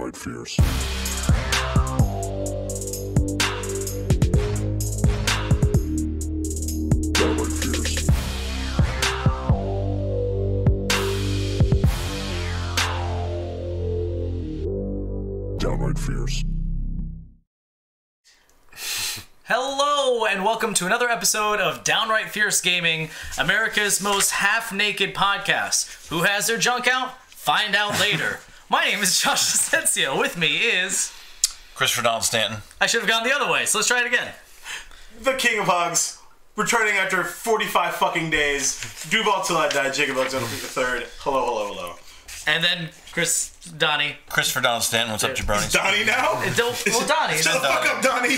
Downright fierce. Downright fierce. Downright fierce. Hello, and welcome to another episode of Downright Fierce Gaming, America's most half-naked podcast. Who has their junk out? Find out later. My name is Josh Asensio. With me is... Christopher Donald Stanton. I should have gone the other way, so let's try it again. The King of Hugs, returning after 45 fucking days. Duval till I die, Jacob Alexander the third. Hello, hello, hello. And then Donnie. Christopher Donald Stanton, what's up, jabronis? Donnie now? Donnie. Shut the fuck up, Donnie!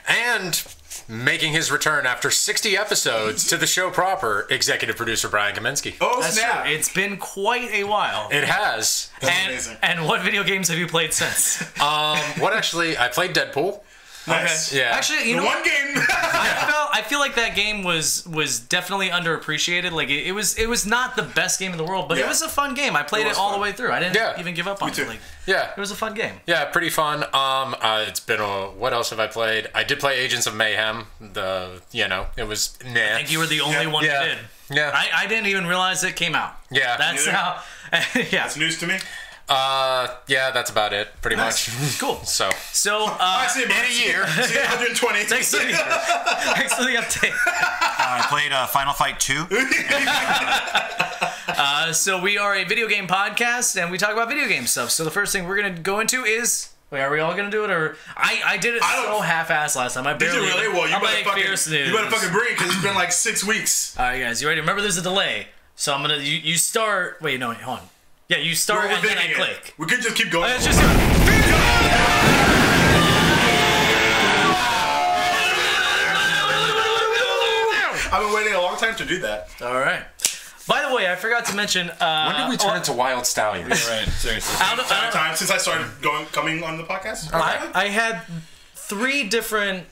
And making his return after 60 episodes to the show proper, executive producer Brian Kaminsky. Oh, That's snap. true. It's been quite a while. It has. That's amazing. And what video games have you played since? I played Deadpool. Nice. Okay. Yeah. Actually, you know One what? game! I feel like that game was definitely underappreciated. Like it was not the best game in the world, but it was a fun game. I played it all the way through. I didn't even give up on it. Like, it was a fun game. Yeah, pretty fun. It's been what else have I played? I did play Agents of Mayhem. It was I think you were the only one who did. Yeah. I didn't even realize it came out. Yeah. That's how. Yeah. That's news to me. Yeah, that's about it, pretty much. Cool. So I see about in a year. 120. Thanks for the update. I played Final Fight 2. So we are a video game podcast, and we talk about video game stuff. So the first thing we're going to go into is... Wait, are we all going to do it, or... I did it so half-assed last time. I barely... Did you really? Well, you better fucking bring it, because it's been like 6 weeks. All right, guys, you ready? Remember, there's a delay. So I'm going to... You start... Wait, no, wait, hold on. Yeah, you start and then I click. We could just keep going. Let's just do it. I've been waiting a long time to do that. All right. By the way, I forgot to mention... when did we turn into Wild Stallions? Right, seriously. Time since I started coming on the podcast. I had 3 different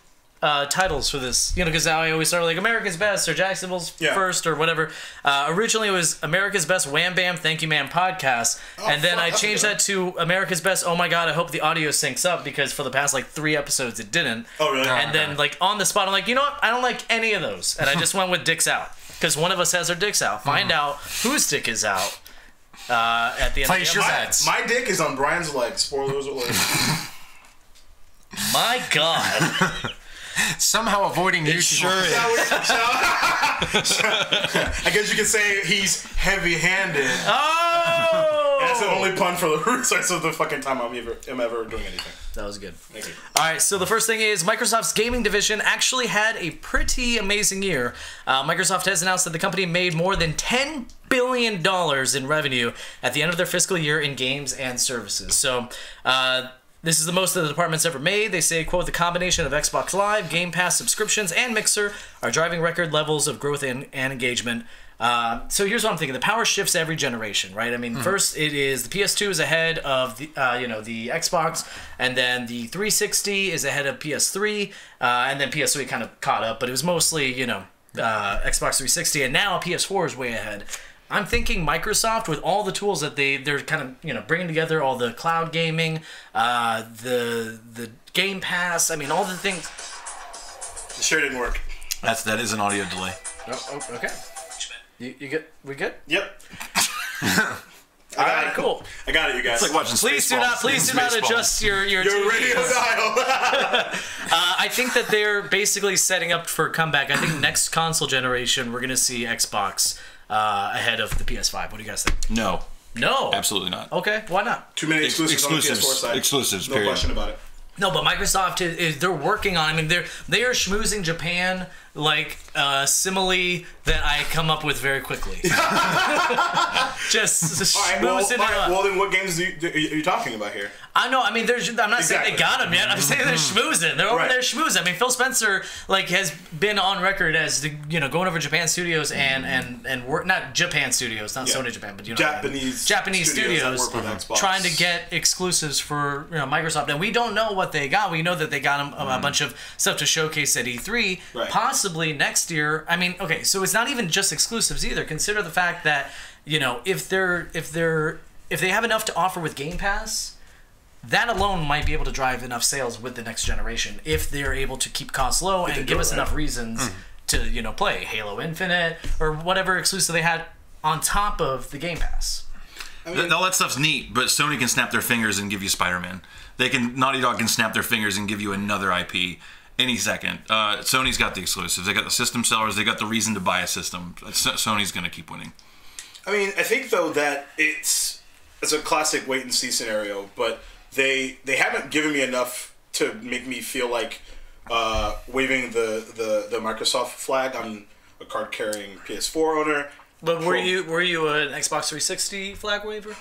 titles for this, because now I always start like America's Best or Jacksonville's First or whatever. Originally it was America's Best Wham Bam Thank You Ma'am Podcast, and then I changed that to America's Best Oh My God I Hope the Audio Syncs Up, because for the past 3 episodes it didn't. Oh really? And then on the spot I'm like, you know what, I don't like any of those, and I just went with Dicks Out, because one of us has our dicks out. Find out whose dick is out at the end Place of the your episode. bets. My dick is on Brian's leg. Spoilers alert. My God. Somehow avoiding you. Sure is. I guess you could say he's heavy-handed. Oh! That's the only pun for the rest of the fucking time I'm ever doing anything. That was good. Thank you. All right, so the first thing is Microsoft's gaming division actually had a pretty amazing year. Microsoft has announced that the company made more than $10 billion in revenue at the end of their fiscal year in games and services. So, this is the most that the department's ever made. They say, quote, the combination of Xbox Live, Game Pass subscriptions, and Mixer are driving record levels of growth and engagement. So here's what I'm thinking. The power shifts every generation, right? I mean, first it is the PS2 is ahead of the the Xbox, and then the 360 is ahead of PS3, and then PS3 kind of caught up, but it was mostly Xbox 360, and now PS4 is way ahead. I'm thinking Microsoft, with all the tools that they're kind of bringing together, all the cloud gaming, the Game Pass, I mean all the things. The share didn't work. That is an audio delay. Oh, okay. You good? We good? Yep. All right, cool. I got it, you guys. It's like watching Please do not adjust your Your TV. radio dial. I think that they're basically setting up for a comeback. I think next console generation we're gonna see Xbox ahead of the PS5. What do you guys think? No, No. absolutely not. Okay, why not? Too many exclusives on the PS4 side. Exclusives, No period. question about it. No, but Microsoft is they're working on. I mean, they are schmoozing Japan like a simile that I come up with very quickly. Just schmoozing it up. Well, then what games are you talking about here? I know. I mean, I'm not saying they got them yet. I'm saying they're schmoozing. They're over there schmoozing. I mean, Phil Spencer has been on record as going over Japan studios and work, not Japan studios, not Sony Japan, but Japanese studios trying to get exclusives for Microsoft. And we don't know what they got. We know that they got a bunch of stuff to showcase at E3. Possibly next year. I mean, okay, so it's not even just exclusives either. Consider the fact that if they're if they have enough to offer with Game Pass, that alone might be able to drive enough sales with the next generation if they're able to keep costs low and give us enough reasons to, you know, play Halo Infinite or whatever exclusive they had on top of the Game Pass. I mean, all that stuff's neat, but Sony can snap their fingers and give you Spider-Man. Naughty Dog can snap their fingers and give you another IP any second. Sony's got the exclusives. They got the system sellers. They got the reason to buy a system. Sony's going to keep winning. I mean, I think though that it's a classic wait and see scenario, but they haven't given me enough to make me feel like waving the Microsoft flag. I'm a card carrying PS4 owner. But were you an Xbox 360 flag waver?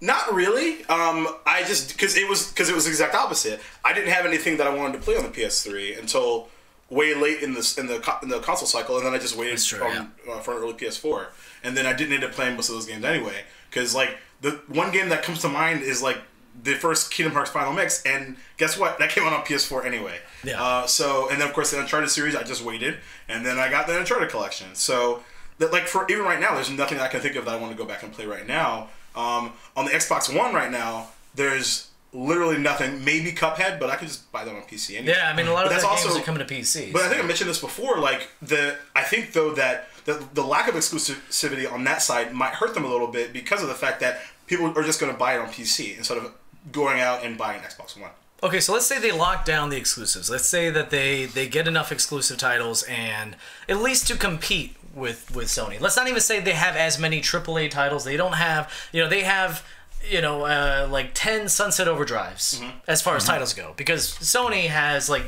Not really. I just because it was the exact opposite. I didn't have anything that I wanted to play on the PS3 until way late in the console cycle, and then I just waited for an early PS4, and then I didn't end up playing most of those games anyway. Because like the one game that comes to mind is like the first Kingdom Hearts Final Mix, and guess what? That came out on PS4 anyway. Yeah. And then of course the Uncharted series, I just waited, and then I got the Uncharted collection. So that like for even right now, there's nothing I can think of that I want to go back and play right now. On the Xbox One right now, there's literally nothing. Maybe Cuphead, but I could just buy that on PC anyway. Yeah, I mean a lot of that's games also are coming to PC. But I think I mentioned this before. Like I think though that the lack of exclusivity on that side might hurt them a little bit because of the fact that people are just going to buy it on PC instead of going out and buying Xbox One. Okay, so let's say they lock down the exclusives. Let's say that they get enough exclusive titles and at least to compete with Sony. Let's not even say they have as many AAA titles. They don't have, they have, like 10 Sunset Overdrives as far as titles go. Because Sony has like,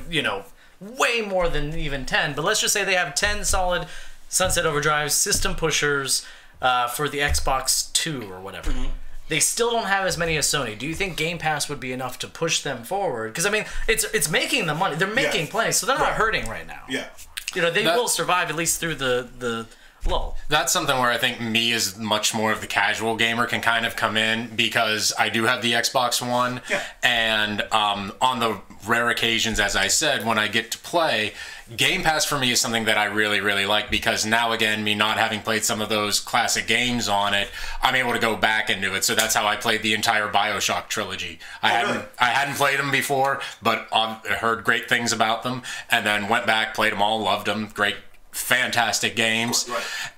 way more than even 10. But let's just say they have 10 solid Sunset Overdrives, system pushers for the Xbox 2 or whatever. They still don't have as many as Sony. Do you think Game Pass would be enough to push them forward? Because I mean, it's making the money. They're making plenty, so they're not hurting right now. Yeah. They will survive at least through the lull. That's something where I think me as much more of the casual gamer can kind of come in because I do have the Xbox One, and on the rare occasions, as I said, when I get to play, Game Pass for me is something that I really, really like because now, again, me not having played some of those classic games on it, I'm able to go back into it. So that's how I played the entire BioShock trilogy. I hadn't played them before, but I heard great things about them, and then went back, played them all, loved them, great, fantastic games.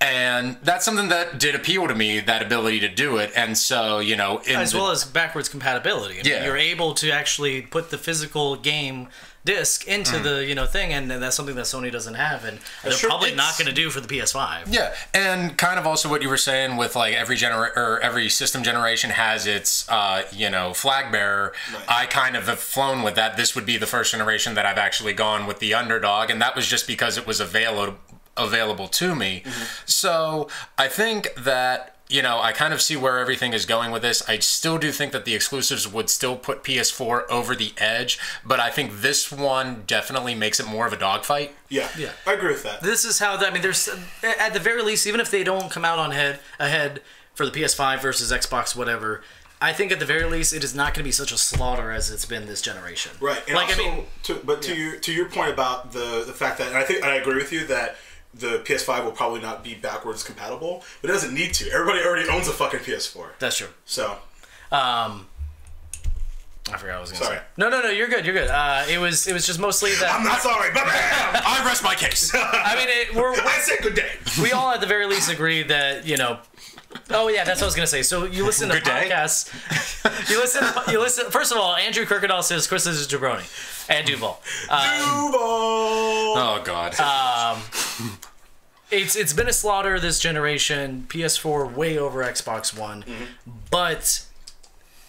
And that's something that did appeal to me, that ability to do it. And so, as well as backwards compatibility. I mean, you're able to actually put the physical game disc into the thing, and that's something that Sony doesn't have, and they're probably not going to do for the PS5. Yeah, and kind of also what you were saying with like every system generation has its flag bearer. I kind of have flown with that. This would be the first generation that I've actually gone with the underdog, and that was just because it was available to me. So I think that I kind of see where everything is going with this. I still do think that the exclusives would still put PS4 over the edge, but I think this one definitely makes it more of a dogfight. Yeah, I agree with that. This is how there's at the very least, even if they don't come out on ahead for the PS5 versus Xbox, whatever. I think at the very least, it is not going to be such a slaughter as it's been this generation. Right, and like also, to your point about the fact that, and I agree with you that the PS5 will probably not be backwards compatible, but it doesn't need to. Everybody already owns a fucking PS4. That's true. So, I forgot what I was going to say. No, you're good. It was just mostly that. I'm not sorry, but I rest my case. I mean, I said good day. We all at the very least agree that Oh yeah, that's what I was gonna say. So you listen to podcasts. you listen. First of all, Andrew Kirkendall says Chris is a jabroni, and Duval. Oh God. It's been a slaughter this generation. PS4 way over Xbox One, but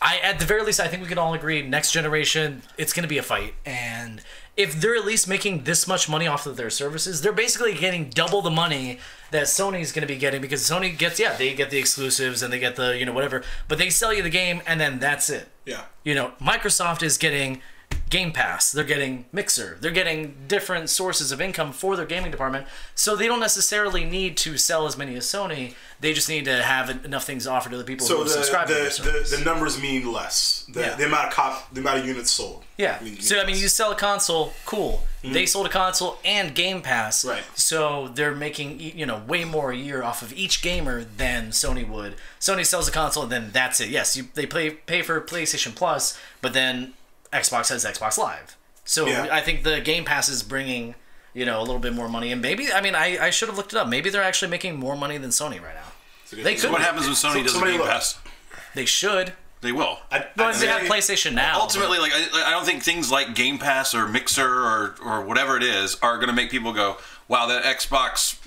at the very least, I think we can all agree next generation it's gonna be a fight. And if they're at least making this much money off of their services, they're basically getting double the money that Sony's going to be getting, because Sony gets, they get the exclusives and they get the, whatever, but they sell you the game and then that's it. Yeah. Microsoft is getting Game Pass, they're getting Mixer, they're getting different sources of income for their gaming department, so they don't necessarily need to sell as many as Sony. They just need to have enough things to offer to the people who subscribe to their service. The numbers mean less. The amount of units sold. Yeah. So I mean, you sell a console, cool. They sold a console and Game Pass, right? So they're making way more a year off of each gamer than Sony would. Sony sells a console and then that's it. Yes, they pay for PlayStation Plus, but then Xbox has Xbox Live. So I think the Game Pass is bringing a little bit more money, and maybe I should have looked it up. Maybe they're actually making more money than Sony right now. They could. What happens when Sony does a Game Pass? They should. They will. They have PlayStation now. Ultimately, I don't think things like Game Pass or Mixer or whatever it is are going to make people go, wow, that Xbox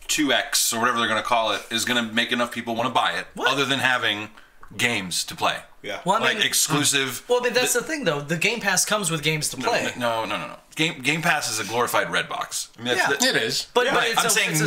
2X or whatever they're going to call it is going to make enough people want to buy it, other than having games to play. Yeah. Well, I mean, exclusive. Well, but that's the thing, though. The Game Pass comes with games to play. No. Game Pass is a glorified Redbox. I mean, it is. But I'm saying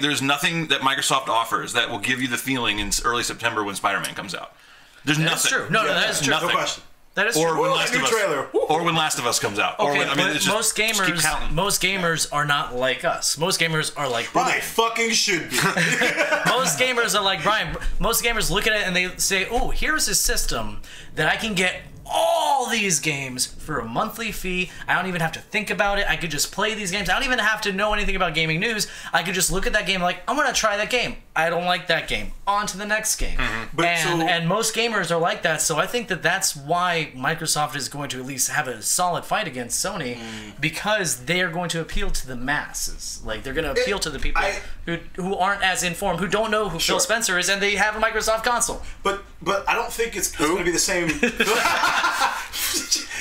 there's nothing that Microsoft offers that will give you the feeling in early September when Spider-Man comes out. There's nothing. That's true. No, that is true. Nothing. No question. That is or true. when Last of Us, or when Last of Us comes out. Okay, most gamers are not like us. Most gamers are like Brian. They fucking should be. Most gamers are like Brian. Most gamers look at it and they say, "Oh, here's a system that I can get all these games for a monthly fee. I don't even have to think about it. I could just play these games. I don't even have to know anything about gaming news. I could just look at that game like, I'm going to try that game. I don't like that game. On to the next game." And most gamers are like that, so I think that's why Microsoft is going to at least have a solid fight against Sony, because they are going to appeal to the masses. Like, they're going to appeal to the people who aren't as informed, who don't know who Phil Spencer is, and they have a Microsoft console. But I don't think it's going to be the same.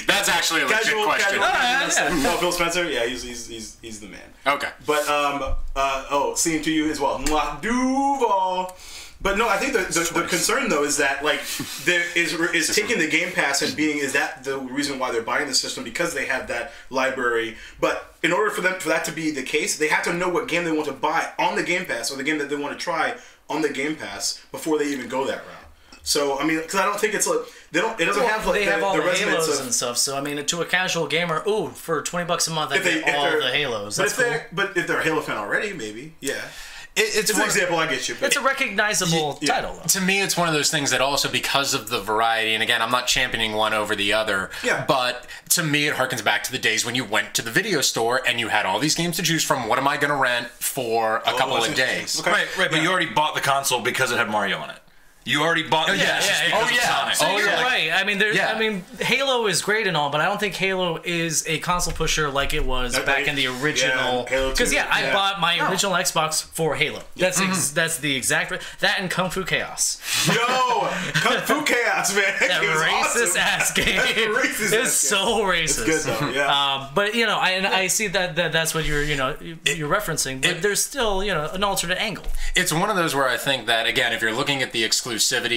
That's actually a legit question. Oh, Phil Spencer? Yeah, he's the man. Okay. But, seeing to you as well. Mwah, Duval. But no, I think the concern, though, is that, like, there is taking the Game Pass and is that the reason why they're buying the system, because they have that library. But in order for that to be the case, they have to know what game they want to buy on the Game Pass, or the game that they want to try on the Game Pass, before they even go that route. So, I mean, because I don't think it's like, it doesn't have like they have all the resonance Halos and stuff. So, I mean, to a casual gamer, for $20 a month, I get all the Halos. That's cool. But if they're a Halo fan already, maybe, yeah. It's an example, I get you. But it's a recognizable title, though. To me, it's one of those things that also, because of the variety, and again, I'm not championing one over the other, but to me, it harkens back to the days when you went to the video store and you had all these games to choose from. What am I going to rent for a couple of days? Okay. Right, but you already bought the console because it had Mario on it. You already bought the Genesis because of Sonic. So you're right. I mean, Halo is great and all, but I don't think Halo is a console pusher like it was back in the original. Because I bought my original Xbox for Halo. That's the exact that and Kung Fu Chaos. Yo, Kung Fu Chaos, man. That racist ass game. It's so racist. It's good though. Yeah. But I see that's what you're referencing. But there's still an alternate angle. It's one of those where I think that, again, if you're looking at the exclusivity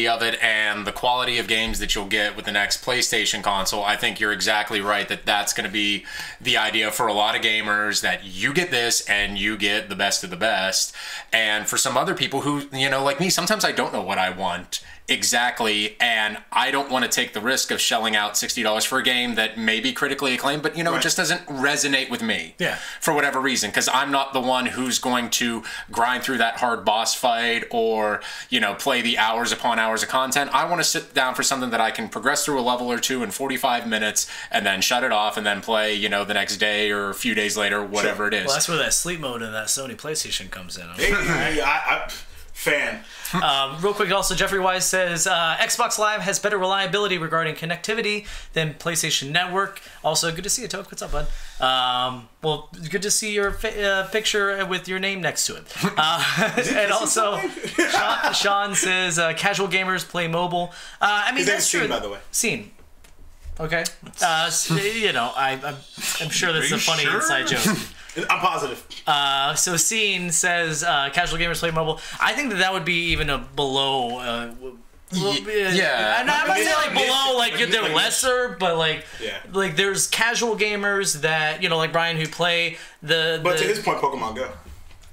of it and the quality of games that you'll get with the next PlayStation console, I think you're exactly right that that's going to be the idea for a lot of gamers, that you get this and you get the best of the best. And for some other people who, like me, sometimes I don't know what I want exactly, and I don't want to take the risk of shelling out $60 for a game that may be critically acclaimed, but it just doesn't resonate with me for whatever reason, because I'm not the one who's going to grind through that hard boss fight or play the hours upon hours of content. I want to sit down for something that I can progress through a level or two in 45 minutes and then shut it off and then play the next day or a few days later, whatever it is. Well, that's where that sleep mode in that Sony PlayStation comes in. Fan. Real quick, also, Jeffrey Wise says Xbox Live has better reliability regarding connectivity than PlayStation Network. Also, good to see you, Toad. What's up, bud? Well, good to see your picture with your name next to it. And also, Sean says casual gamers play mobile. I mean, that's true. By the way, Scene. Okay. I'm sure that's a funny inside joke. I'm positive. So Scene says casual gamers play mobile. I think that would be even a below. I'm not saying like below, like they're lesser, but like there's casual gamers that like Brian who play But to his point, Pokemon Go.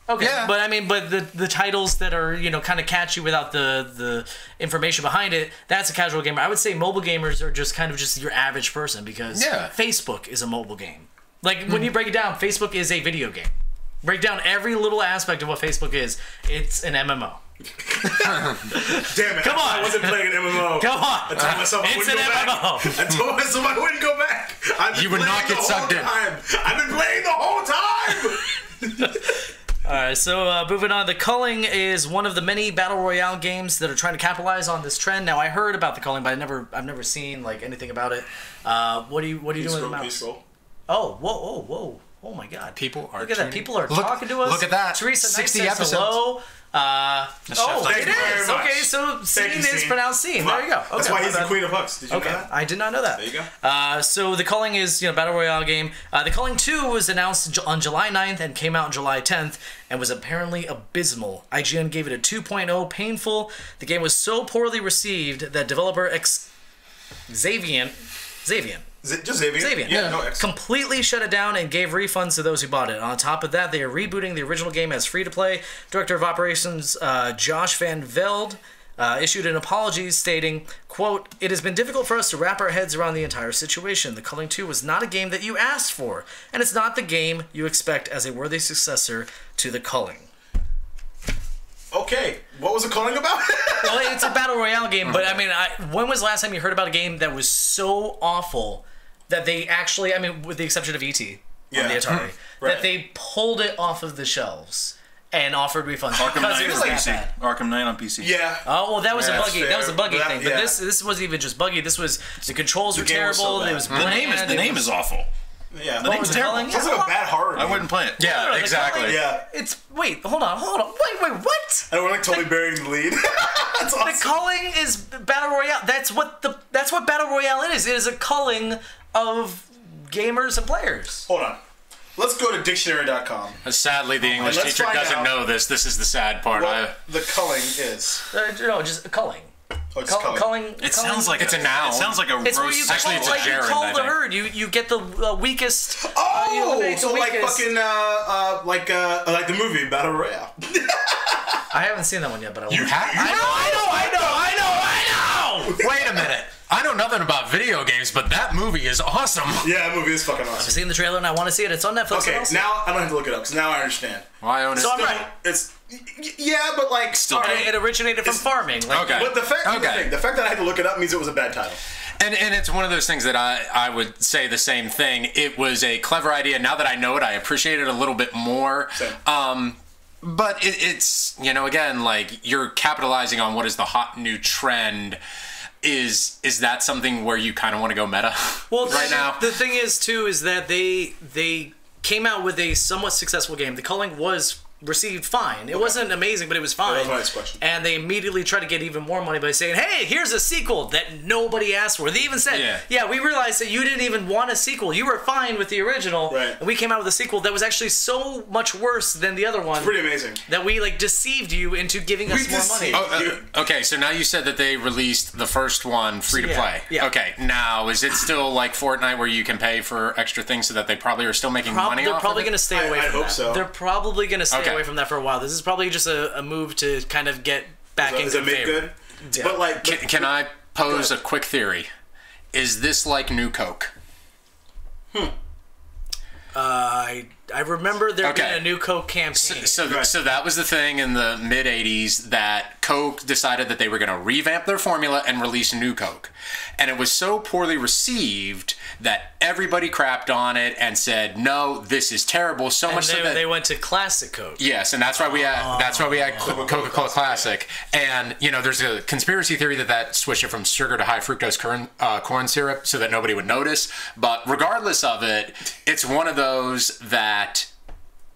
Okay, Yeah. but I mean, but the titles that are, you know, kind of catchy without the information behind it, that's a casual gamer. I would say mobile gamers are just kind of just your average person because Facebook is a mobile game. Like, when you break it down, Facebook is a video game. Break down every little aspect of what Facebook is. It's an MMO. Damn it. Come on. I wasn't playing an MMO. Come on. I told myself I It's wouldn't an go MMO. back. I told myself I wouldn't go back. You would not get sucked in. I've been playing the whole time. Alright, so moving on. The Culling is one of the many battle royale games that are trying to capitalize on this trend. Now, I heard about the Culling, but I've never seen like anything about it. What are you doing with the mouse? Oh, whoa. Oh my God! People are look at that. People are look, talking to us. Look at that. Teresa 60 Knight says episodes. hello. Thank you very is. much. Okay, so Thank scene you, is Scene. pronounced scene. There you go. Okay, That's why he's my the bad. queen of hooks. Did you know Okay, that? I did not know that. There you go. So the Culling is, you know, battle royale game. The Culling 2 was announced on July 9th and came out on July 10th and was apparently abysmal. IGN gave it a 2.0 painful. The game was so poorly received that developer Xavian. Just Xavier? Yeah, no X. completely shut it down and gave refunds to those who bought it. On top of that, they are rebooting the original game as free-to-play. Director of Operations Josh Van Velde issued an apology stating, quote, "It has been difficult for us to wrap our heads around the entire situation. The Culling 2 was not a game that you asked for, and it's not the game you expect as a worthy successor to the Culling." Okay, what was the Culling about? Well, it's a battle royale game, but I mean, when was the last time you heard about a game that was so awful that they actually, I mean, with the exception of E.T. on the Atari, that they pulled it off of the shelves and offered refunds Arkham because Knight it was on that PC. bad. Arkham Knight on PC. Yeah. Oh well, that was a That's buggy. fair. That was a buggy That- thing. But yeah. this wasn't even just buggy. This was the controls were game was so terrible. bad. It was The name bland. is awful. Yeah. The name's was it terrible. Culling? Sounds like a bad horror I game. wouldn't play it. Yeah, No, the exactly. Culling- Yeah. It's wait, hold on. Wait, what? And we're like totally burying the lead. That's The awesome. Culling is battle royale. That's what battle royale is. It is a culling of gamers and players. Hold on. Let's go to dictionary.com. Sadly, the English let's teacher find doesn't out know this. This is the sad part. What the culling is. No, just a culling. Oh, it's culling. Culling. It sounds like It's a noun. It sounds like a It's where roast. you Actually, call, it's a like, you gerund, call I the think. herd. You get the weakest. you Oh, eliminate so the like weakest. fucking like the movie Battle Royale. I haven't seen that one yet, but I will. You have? I know. Wait a minute. I know nothing about video games, but that movie is awesome. Yeah, that movie is fucking I've awesome. seen the trailer and I want to see it. It's on Netflix. Okay, and I'll see it. now I don't have to look it up because now I understand. Well, I own it. So I'm Still, right. It's yeah, but like Still alright. It originated from farming. Like, Okay. But the fact Okay. the fact that I had to look it up means it was a bad title. And it's one of those things that I would say the same thing. It was a clever idea. Now that I know it, I appreciate it a little bit more. Same. But it's, you know, again, like, you're capitalizing on what is the hot new trend. Is that something where you kind of want to go meta right now? The thing is, too, is that they came out with a somewhat successful game. The Culling was received fine. It wasn't amazing, but it was fine. That was my next question. And they immediately tried to get even more money by saying, "Hey, here's a sequel that nobody asked for." They even said, "Yeah, we realized that you didn't even want a sequel. You were fine with the original, Right. and we came out with a sequel that was actually so much worse than the other one Pretty amazing. that we like deceived you into giving us We more money." deceived Okay, so now you said that they released the first one free to play. Yeah. Okay, now is it still like Fortnite where you can pay for extra things so that they probably are still making money They're off probably of going it? to stay away I from hope that. so. They're probably going to stay Okay. away from that for a while. This is probably just a move to kind of get back Does into it make favor. good? Yeah. But like, Can I pose a quick theory? Is this like New Coke? I remember there Okay. being a new Coke campaign. So Right. that was the thing in the mid 80s that Coke decided that they were going to revamp their formula and release New Coke. And it was so poorly received that everybody crapped on it and said, "No, this is terrible." So and much so that they went to Classic Coke. yes, and that's why we had Coca-Cola Classic. And you know, there's a conspiracy theory that switched it from sugar to high fructose corn syrup so that nobody would notice. But regardless of it, it's one of those that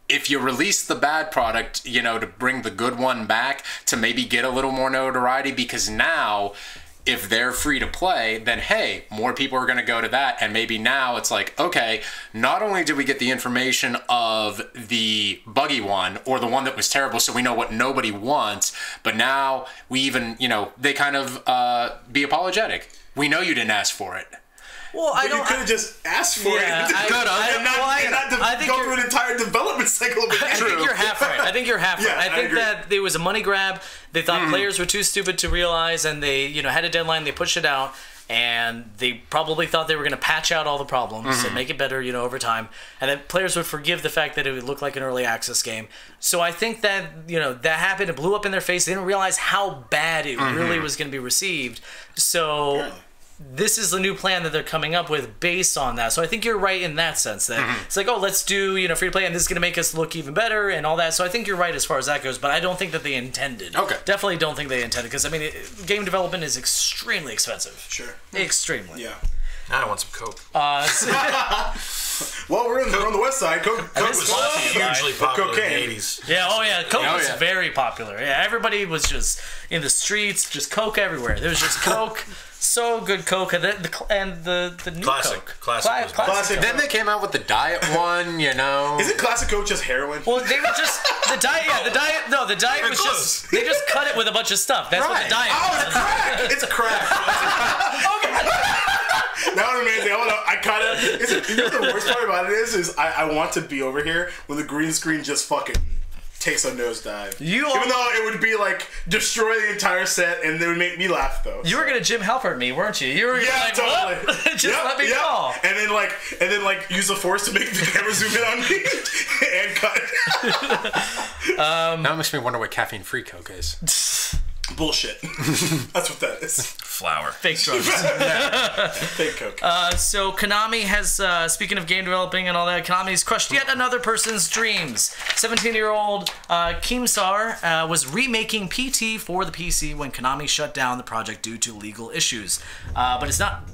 if you release the bad product, you know, to bring the good one back to maybe get a little more notoriety, because now if they're free to play, then hey, more people are going to go to that. And maybe now it's like, okay, not only did we get the information of the buggy one or the one that was terrible, so we know what nobody wants, but now we even, you know, they kind of be apologetic. We know you didn't ask for it. Well, I But you don't. could have just asked for it. Yeah, and not go through an entire development cycle of it. I think you're half right. I think you're half Yeah, right. I I think agree. that it was a money grab. They thought players were too stupid to realize, and they, had a deadline. They pushed it out, and they probably thought they were going to patch out all the problems and make it better, over time. And then players would forgive the fact that it would look like an early access game. So I think that, that happened. It blew up in their face. They didn't realize how bad it really was going to be received. So this is the new plan that they're coming up with based on that. So I think you're right in that sense that it's like, oh, let's do, free to play, and this is going to make us look even better and all that. So I think you're right as far as that goes, but I don't think that they intended. Okay. Definitely don't think they intended, because, game development is extremely expensive. Sure. Extremely. Yeah. I want some Coke. Well, we're on the west side. Coke was hugely popular cocaine. in the 80s. Yeah, Coke was yeah. very popular. Yeah, everybody was just in the streets, just Coke everywhere. There was just Coke, so good Coke, and the new Classic. Coke. Classic. Classic. Then they came out with the diet one, Isn't Classic Coke just heroin? Well, they were just the diet. Yeah, the diet. No, the diet was close. just they just cut it with a bunch of stuff. That's what the diet. Oh, it's crack! It's crack. That was amazing. I kind of. You know what the worst part about it is I want to be over here when the green screen just fucking takes a nosedive. Even though it would be like destroy the entire set, and it would make me laugh though. You were gonna Jim Halpert me, weren't you? You were like, totally. what? Just let me go. And then use the force to make the camera zoom in on me and cut. Now it makes me wonder what caffeine-free Coke is. Bullshit. That's what that is. Flour. Fake drugs. Fake Coke. So Konami has, speaking of game developing and all that, Konami's crushed yet another person's dreams. 17-year-old Keemstar was remaking PT for the PC when Konami shut down the project due to legal issues. But it's not...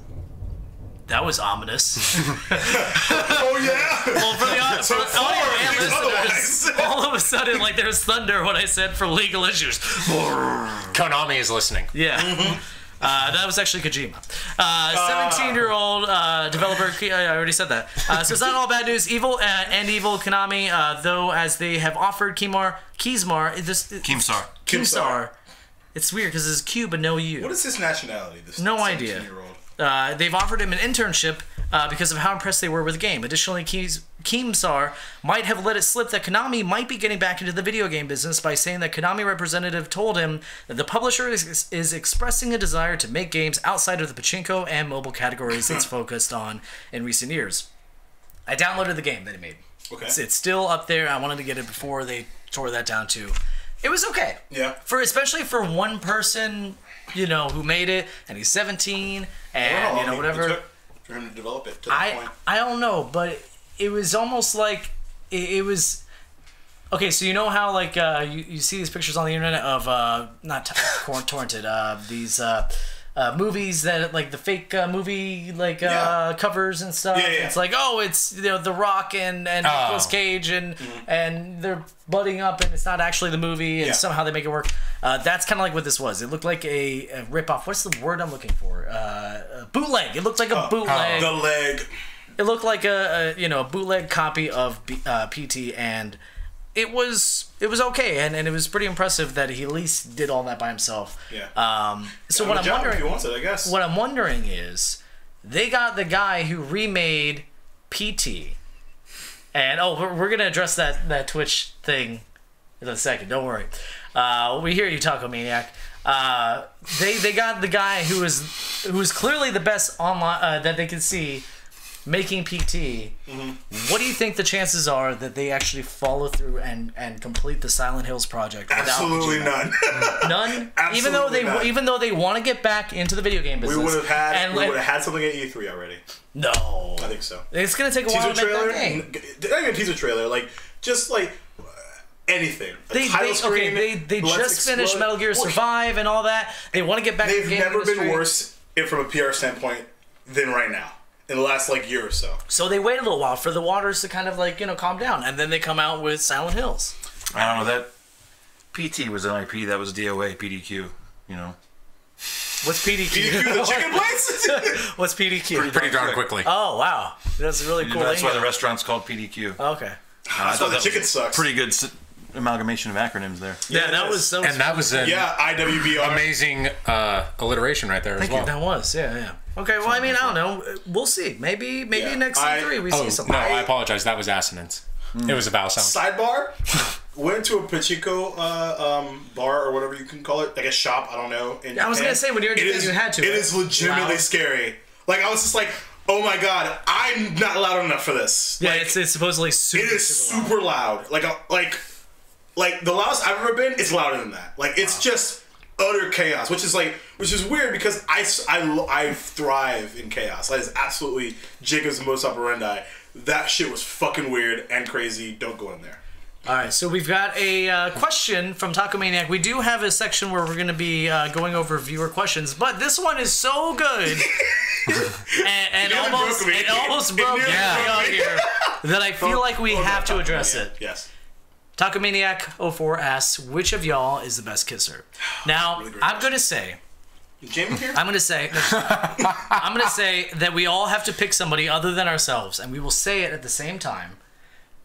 That was ominous. Oh yeah. Well, for the audio and listeners, all of a sudden, like there's thunder when I said for legal issues. Konami is listening. Yeah. That was actually Kojima. 17-year-old developer. I already said that. So it's not all bad news. Evil Konami, though, as they have offered Keemstar. It's weird because it's Q but no U. What is his nationality? This No idea. 17-year-old. They've offered him an internship because of how impressed they were with the game. Additionally, Keemstar might have let it slip that Konami might be getting back into the video game business by saying that Konami representative told him that the publisher is expressing a desire to make games outside of the pachinko and mobile categories it's focused on in recent years. I downloaded the game that he made. Okay. It's still up there. I wanted to get it before they tore that down too. It was okay. Yeah. Especially for one person, who made it, and he's 17, and whatever. It took for him to develop it to that point. I don't know, but it was almost like it was. Okay, so you know how like you see these pictures on the internet of not torrented these movies that like the fake movie like covers and stuff. Yeah. It's like, oh, it's The Rock and Nicolas Cage and they're budding up and it's not actually the movie and somehow they make it work. That's kind of like what this was. It looked like a rip-off. What's the word I'm looking for? A bootleg. It looked like a bootleg. The leg. It looked like a bootleg copy of PT, and it was okay, and it was pretty impressive that he at least did all that by himself. Yeah. So what I'm wondering, if he wants it, I guess. what I'm wondering is, they got the guy who remade PT, and we're gonna address that Twitch thing in a second. Don't worry. We hear you, Taco Maniac. They got the guy who was clearly the best online that they could see making PT. What do you think the chances are that they actually follow through and complete the Silent Hills project? Absolutely none. None. Absolutely even though they want to get back into the video game business. We would have had something at E3 already. No, I think so. It's gonna take a while to make that game. Not even a teaser trailer. Just anything. They just finished Metal Gear Survive and all that. They want to get back. They've to the game never industry. been worse from a PR standpoint than right now. In the last year or so. So they wait a little while for the waters to kind of calm down, and then they come out with Silent Hills. I don't know, that PT was an IP, that was DOA, PDQ, What's PDQ? PDQ the chicken place? What's PDQ? Pretty darn quickly. Oh wow, that's really cool. That's why the restaurant's called PDQ. Okay. I That's why the chicken sucks. Pretty good amalgamation of acronyms there. Yeah, that was so. And that was an IWBR. amazing alliteration right there as well. That was, yeah. Okay, well, I mean, I don't know. We'll see. Maybe next E3 we see something. No, I apologize. That was assonance. It was a vowel sound. Sidebar. Went to a Pachinko bar or whatever you can call it, like a shop. I don't know. In I was gonna say when you're in Japan, you had to. It is legitimately scary. Like I was just like, oh my god, I'm not loud enough for this. Yeah, like, it's supposedly super. It is super loud. Like the loudest I've ever been is louder than that. Like it's just utter chaos, which is weird because I thrive in chaos. That is absolutely Jacob's modus operandi. That shit was fucking weird and crazy. Don't go in there. All right, so we've got a question from Taco Maniac. We do have a section where we're going to be going over viewer questions, but this one is so good and it almost broke me out here that I feel like we have to address it. Yes. Taco Maniac 04 asks, which of y'all is the best kisser? Now, really I'm going to say... Is Jamie here? I'm going to say that we all have to pick somebody other than ourselves, and we will say it at the same time,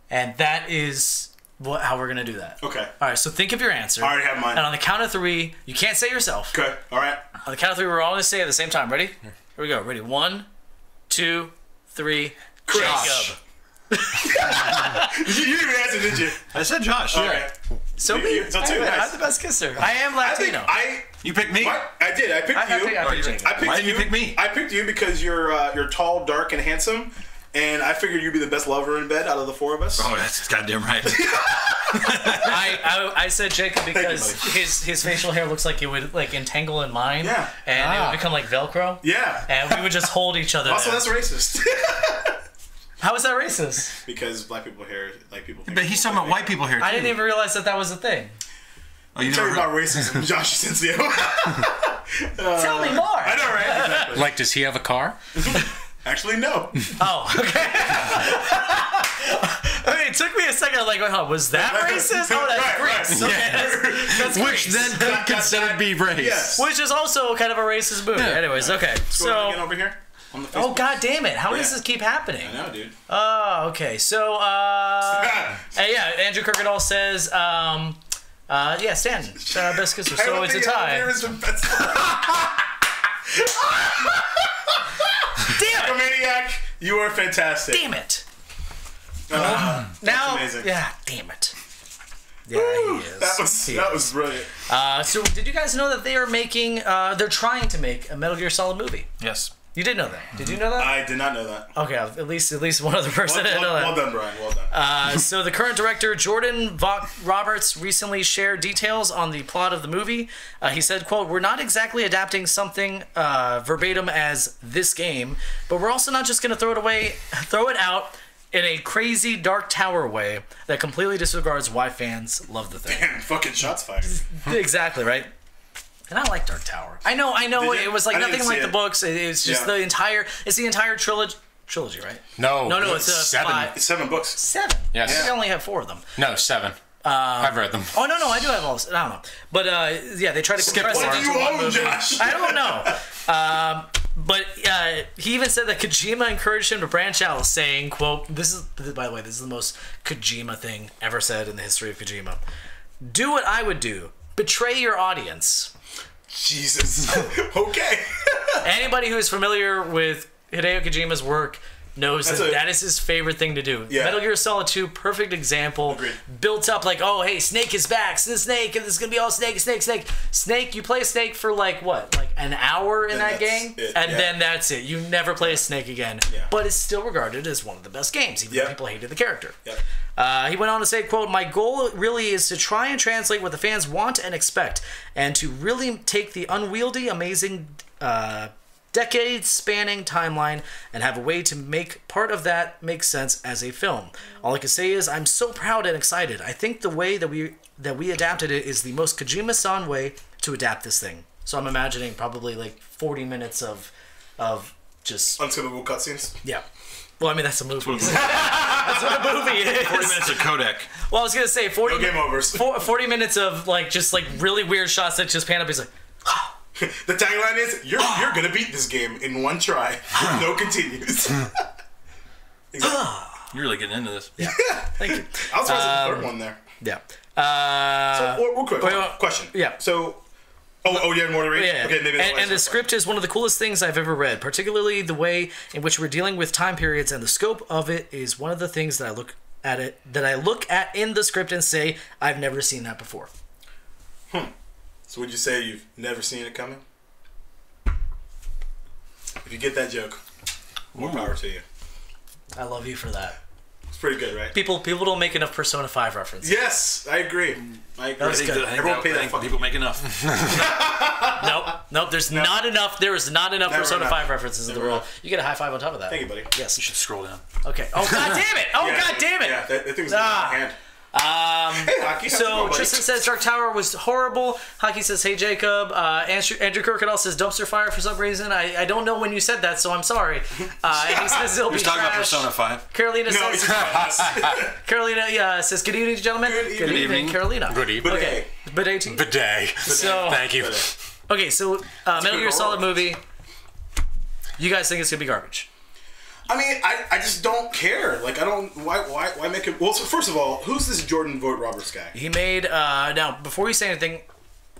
and that is... how we're gonna do that. Okay. All right. So think of your answer. I already have mine. And on the count of 3, you can't say yourself. Okay. All right. On the count of 3, we're all gonna say it at the same time. Ready? Here we go. Ready? 1, 2, 3. Chris. Jacob. You didn't even answer, did you? I said Josh. Okay. So me. So too. I'm the best kisser. I am Latino. You picked me. I did. I picked you. I picked Jacob. I picked Why did you pick me? I picked you because you're tall, dark, and handsome. And I figured you'd be the best lover in bed out of the 4 of us. Oh, that's goddamn right. I said Jacob because his facial hair looks like it would like entangle in mine. Yeah. And it would become like Velcro. Yeah. And we would just hold each other. Also, there. that's racist. How is that racist? Because black people hair, like people. But he's talking about white people here too. I didn't even realize that was a thing. Oh, you Tell me never about racism, Josh Sensio. Tell me more. I know, right? Exactly. Like, does he have a car? Actually, no. Oh, okay. I mean, it took me a second. I'm like, oh, was that racist? Oh, that's Greece. Right. Okay, that's Which Greece. then could considered be race. Yes. Which is also kind of a racist movie. Anyways, okay. Again So, over here on the Facebook. oh god damn it! How does this keep happening? I know, dude. Oh, okay. So, yeah, Andrew Kirkendall says, yeah, Stanton, best kisser. So it's a tie. Damn it! Maniac, you are fantastic. Damn it! Now, amazing. Yeah, damn it. Yeah, he is. That was brilliant. So did you guys know that they are making, they're trying to make a Metal Gear Solid movie? Yes. You did know that. Did you know that? I did not know that. Okay, at least one other person didn't know that. Well done, Brian. Well done. So the current director, Jordan Roberts, recently shared details on the plot of the movie. He said, quote, "We're not exactly adapting something verbatim as this game, but we're also not just going to throw it out in a crazy Dark Tower way that completely disregards why fans love the thing." Damn, fucking shots fired. Exactly, right? And I like Dark Tower. I know. It was like nothing like the books. It's just the entire trilogy, right? No, it's 7. 5. It's 7 books. 7. Yes. I think I only have 4 of them. No, 7. I've read them. Oh no, I do have all this. I don't know, but yeah, they try to compress it What do into you one own, movie. Josh? I don't know. But he even said that Kojima encouraged him to branch out, saying, "quote This is, by the way, this is the most Kojima thing ever said in the history of Kojima. Do what I would do: betray your audience." Jesus. Okay. Anybody who is familiar with Hideo Kojima's work knows that is his favorite thing to do. Yeah. Metal Gear Solid 2, perfect example. Agreed. Built up like, oh, hey, Snake is back. Snake, and this is going to be all Snake. Snake, you play Snake for like an hour in that game? And then that's it. You never play Snake again. Yeah. But it's still regarded as one of the best games, even though people hated the character. Yep. He went on to say, quote, "My goal really is to try and translate what the fans want and expect, and to really take the unwieldy, amazing, decades-spanning timeline and have a way to make part of that make sense as a film. All I can say is I'm so proud and excited. I think the way that we adapted it is the most Kojima-san way to adapt this thing." So I'm imagining probably like 40 minutes of just... Unskippable cutscenes. Yeah. Well, I mean, that's a movie. That's what a movie is. 40 minutes of codec. Well, I was going to say 40 No game overs. 40 minutes of just really weird shots that just pan up. He's like, The tagline is, you're going to beat this game in one try. No continues. Exactly. You're really getting into this. thank you. I was watching the third one there. Yeah. Real quick, wait. question. Yeah. So, you had more to read? Yeah. Okay, maybe that's and the script is one of the coolest things I've ever read, particularly the way in which we're dealing with time periods, and the scope of it is one of the things that I look at in the script and say, I've never seen that before. So would you say you've never seen it coming? If you get that joke, more power to you. I love you for that. It's pretty good, right? People don't make enough Persona 5 references. Yes, I agree. That's good. Everyone pay that fucking people make enough. Nope. There's not enough. There is not enough Never Persona enough. 5 references in the world. You get a high five on top of that. Thank you, buddy. Yes. You should scroll down. Okay. Oh god damn it! God damn it! Yeah, that thing's in my hand. Hey, Hockey, how's it So going, buddy? Tristan says Dark Tower was horrible. Hockey says, hey Jacob. Andrew Kirkendall says dumpster fire for some reason. I don't know when you said that, so I'm sorry. And he says it'll You're be talking about trash. Persona 5. Carolina No, says. it's not. Carolina says good evening, gentlemen. Good evening. Carolina. Good evening. Okay. Bidet. to you. Bidet. So Thank you. okay, so Metal Gear good Solid horror. movie. You guys think it's gonna be garbage? I mean, I just don't care. Like, I don't. Why make it? Well, so first of all, who's this Jordan Vogt Roberts guy? He made now before you say anything,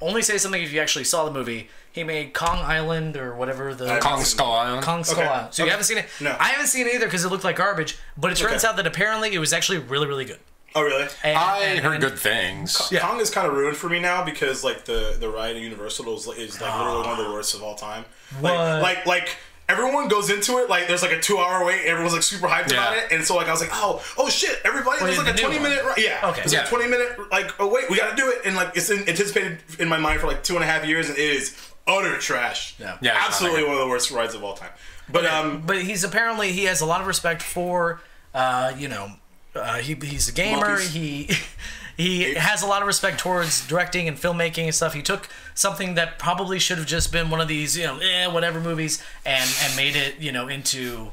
only say something if you actually saw the movie. He made Kong Island or whatever the Kong Skull Island. Kong Skull Okay. Island. So you Okay. haven't seen it? No. I haven't seen it either because it looked like garbage. But it turns Okay. out that apparently it was actually really, really good. Oh, really? And, Heard good things. Yeah. Kong is kind of ruined for me now because like the ride at Universal is like literally one of the worst of all time. What? Like everyone goes into it like there's like a 2-hour wait. Everyone's like super hyped about it, and so like I was like, oh shit, everybody! Well, There's like a the new 20-minute one. yeah. Okay. There's Yeah. like a 20-minute like wait, we gotta do it, and like it's anticipated in my mind for like 2.5 years, and it is utter trash. Yeah. Yeah, it's absolutely not one of the worst rides of all time. But But he has a lot of respect for he's a gamer. Monkeys. He has a lot of respect towards directing and filmmaking and stuff. He took something that probably should have just been one of these, whatever movies and made it, into,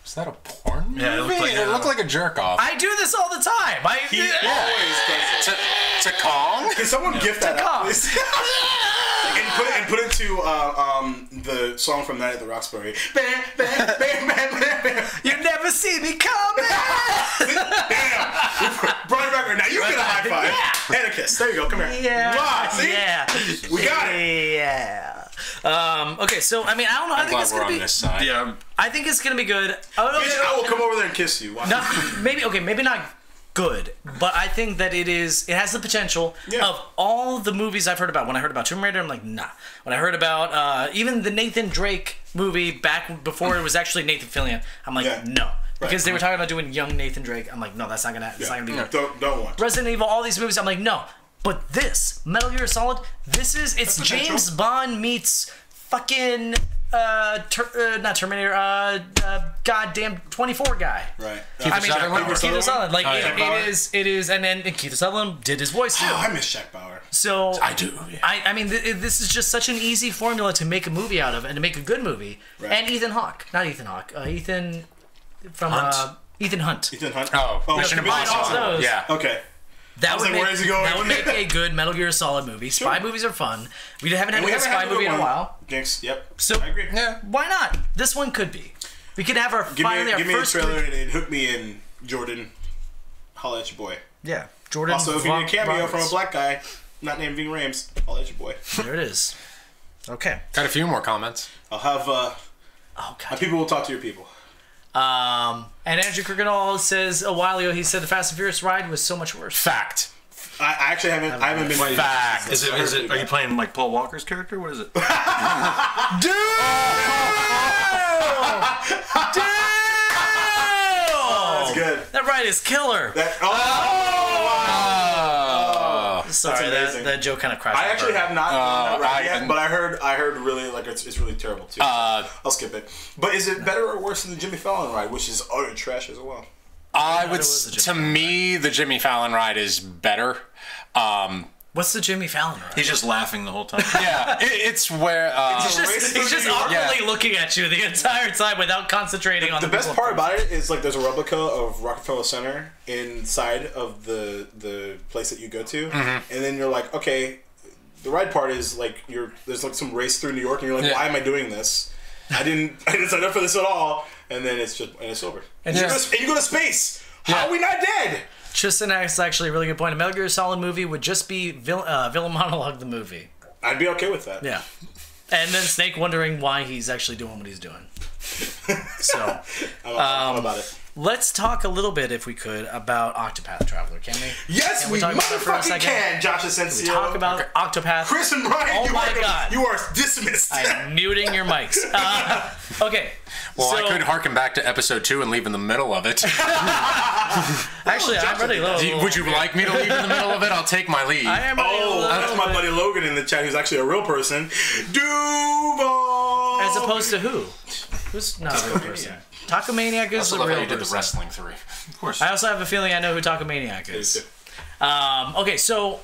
Is that a porn movie? Yeah, it looked like a jerk off. I do this all the time. he always does it. To Kong? Can someone gift that Kong. out, please? and put it to the song from Night at the Roxbury. Bam, bam, bam, bam, bam, bam. You never see me coming. Damn. Brian Record, now you get a high five. And a kiss. There you go. Come here. Yeah. Wow, see? Yeah. We got it. Yeah. Okay, so I mean, I don't know. I think it's Glad we're gonna on be. this side. Yeah. I think it's gonna be good. I will come over there and kiss you. Watch Maybe not good, but I think that it has the potential of all the movies I've heard about. When I heard about Tomb Raider, I'm like, nah. When I heard about even the Nathan Drake movie back before it was actually Nathan Fillion, I'm like, no. Because they were talking about doing young Nathan Drake. I'm like, no, that's not gonna be good. Don't want. Resident Evil, all these movies, I'm like, no. But this, Metal Gear Solid, it's James Bond meets fucking not Terminator, goddamn 24 guy. Right. Keith Sutherland. Like Bauer. it is, and then Keith Sutherland did his voice too. Oh, I miss Shaq Bauer. So I do. Yeah. I mean, this is just such an easy formula to make a movie out of, and to make a good movie. Right. And Ethan Hawke, not Ethan Hawke, Ethan from Ethan Hunt. Ethan Hunt. Oh, Mission combine all Impossible. those. Yeah. Okay. That was would like, make where is he going? that would make a good Metal Gear Solid movie. Spy movies are fun. We haven't had We a haven't spy had a movie good in a one. while. Thanks. Yep. So I agree. Yeah. why not? This one could be. We could have our Give me a first trailer and hook me in, Jordan. Holla at your boy. Yeah, Jordan. Also, if you need a cameo Roberts. from a black guy, not named Ving Rhames, holla at your boy. There it is. Okay. Got a few more comments. I'll have Oh my god. people will talk to your people. And Andrew Kirkendall says a while ago he said the Fast and Furious ride was so much worse. Fact. I actually haven't. I haven't been. Fact. Is it? Are you playing like Paul Walker's character? What is it? Dude! That's good. That ride is killer. Sorry, amazing. that joke kind of crashed. I actually have not done that right I- yet, but I heard really like it's really terrible too. I'll skip it. But is it better or worse than the Jimmy Fallon ride, which is utter trash as well? I would. was the Jimmy To me, the Jimmy Fallon ride is better. What's the Jimmy Fallon ride? He's just laughing the whole time. Yeah, it's where. He's just awkwardly looking at you the entire time without concentrating on The best people part in front about it is like there's a replica of Rockefeller Center inside of the place that you go to, and then you're like, okay, the ride part is like there's like some race through New York, and you're like, why am I doing this? I didn't sign up for this at all, and then it's over. And you go to space. How are we not dead? Tristan asks actually a really good point. A Metal Gear Solid movie would just be villain monologue the movie. I'd be okay with that. Yeah. And then Snake wondering why he's actually doing what he's doing. So, I'm about it. let's talk a little bit, if we could, about Octopath Traveler, can we? Yes, Can we talk about it for a motherfucking second? can, Josh Asensio. Talk about Octopath. Chris and Ryan, Oh my God. you are dismissed. I am muting your mics. Okay. Well, so, I could harken back to episode 2 and leave in the middle of it. Actually, I'm ready. Would you like me to leave in the middle of it? I'll take my lead. I am ready. Oh, that's my buddy Logan in the chat, who's actually a real person. Duval! As opposed to who? Who's not a real person? Taco Maniac is I a love how real you did the person. wrestling 3. Of course. I also have a feeling I know who Taco Maniac is. Okay, so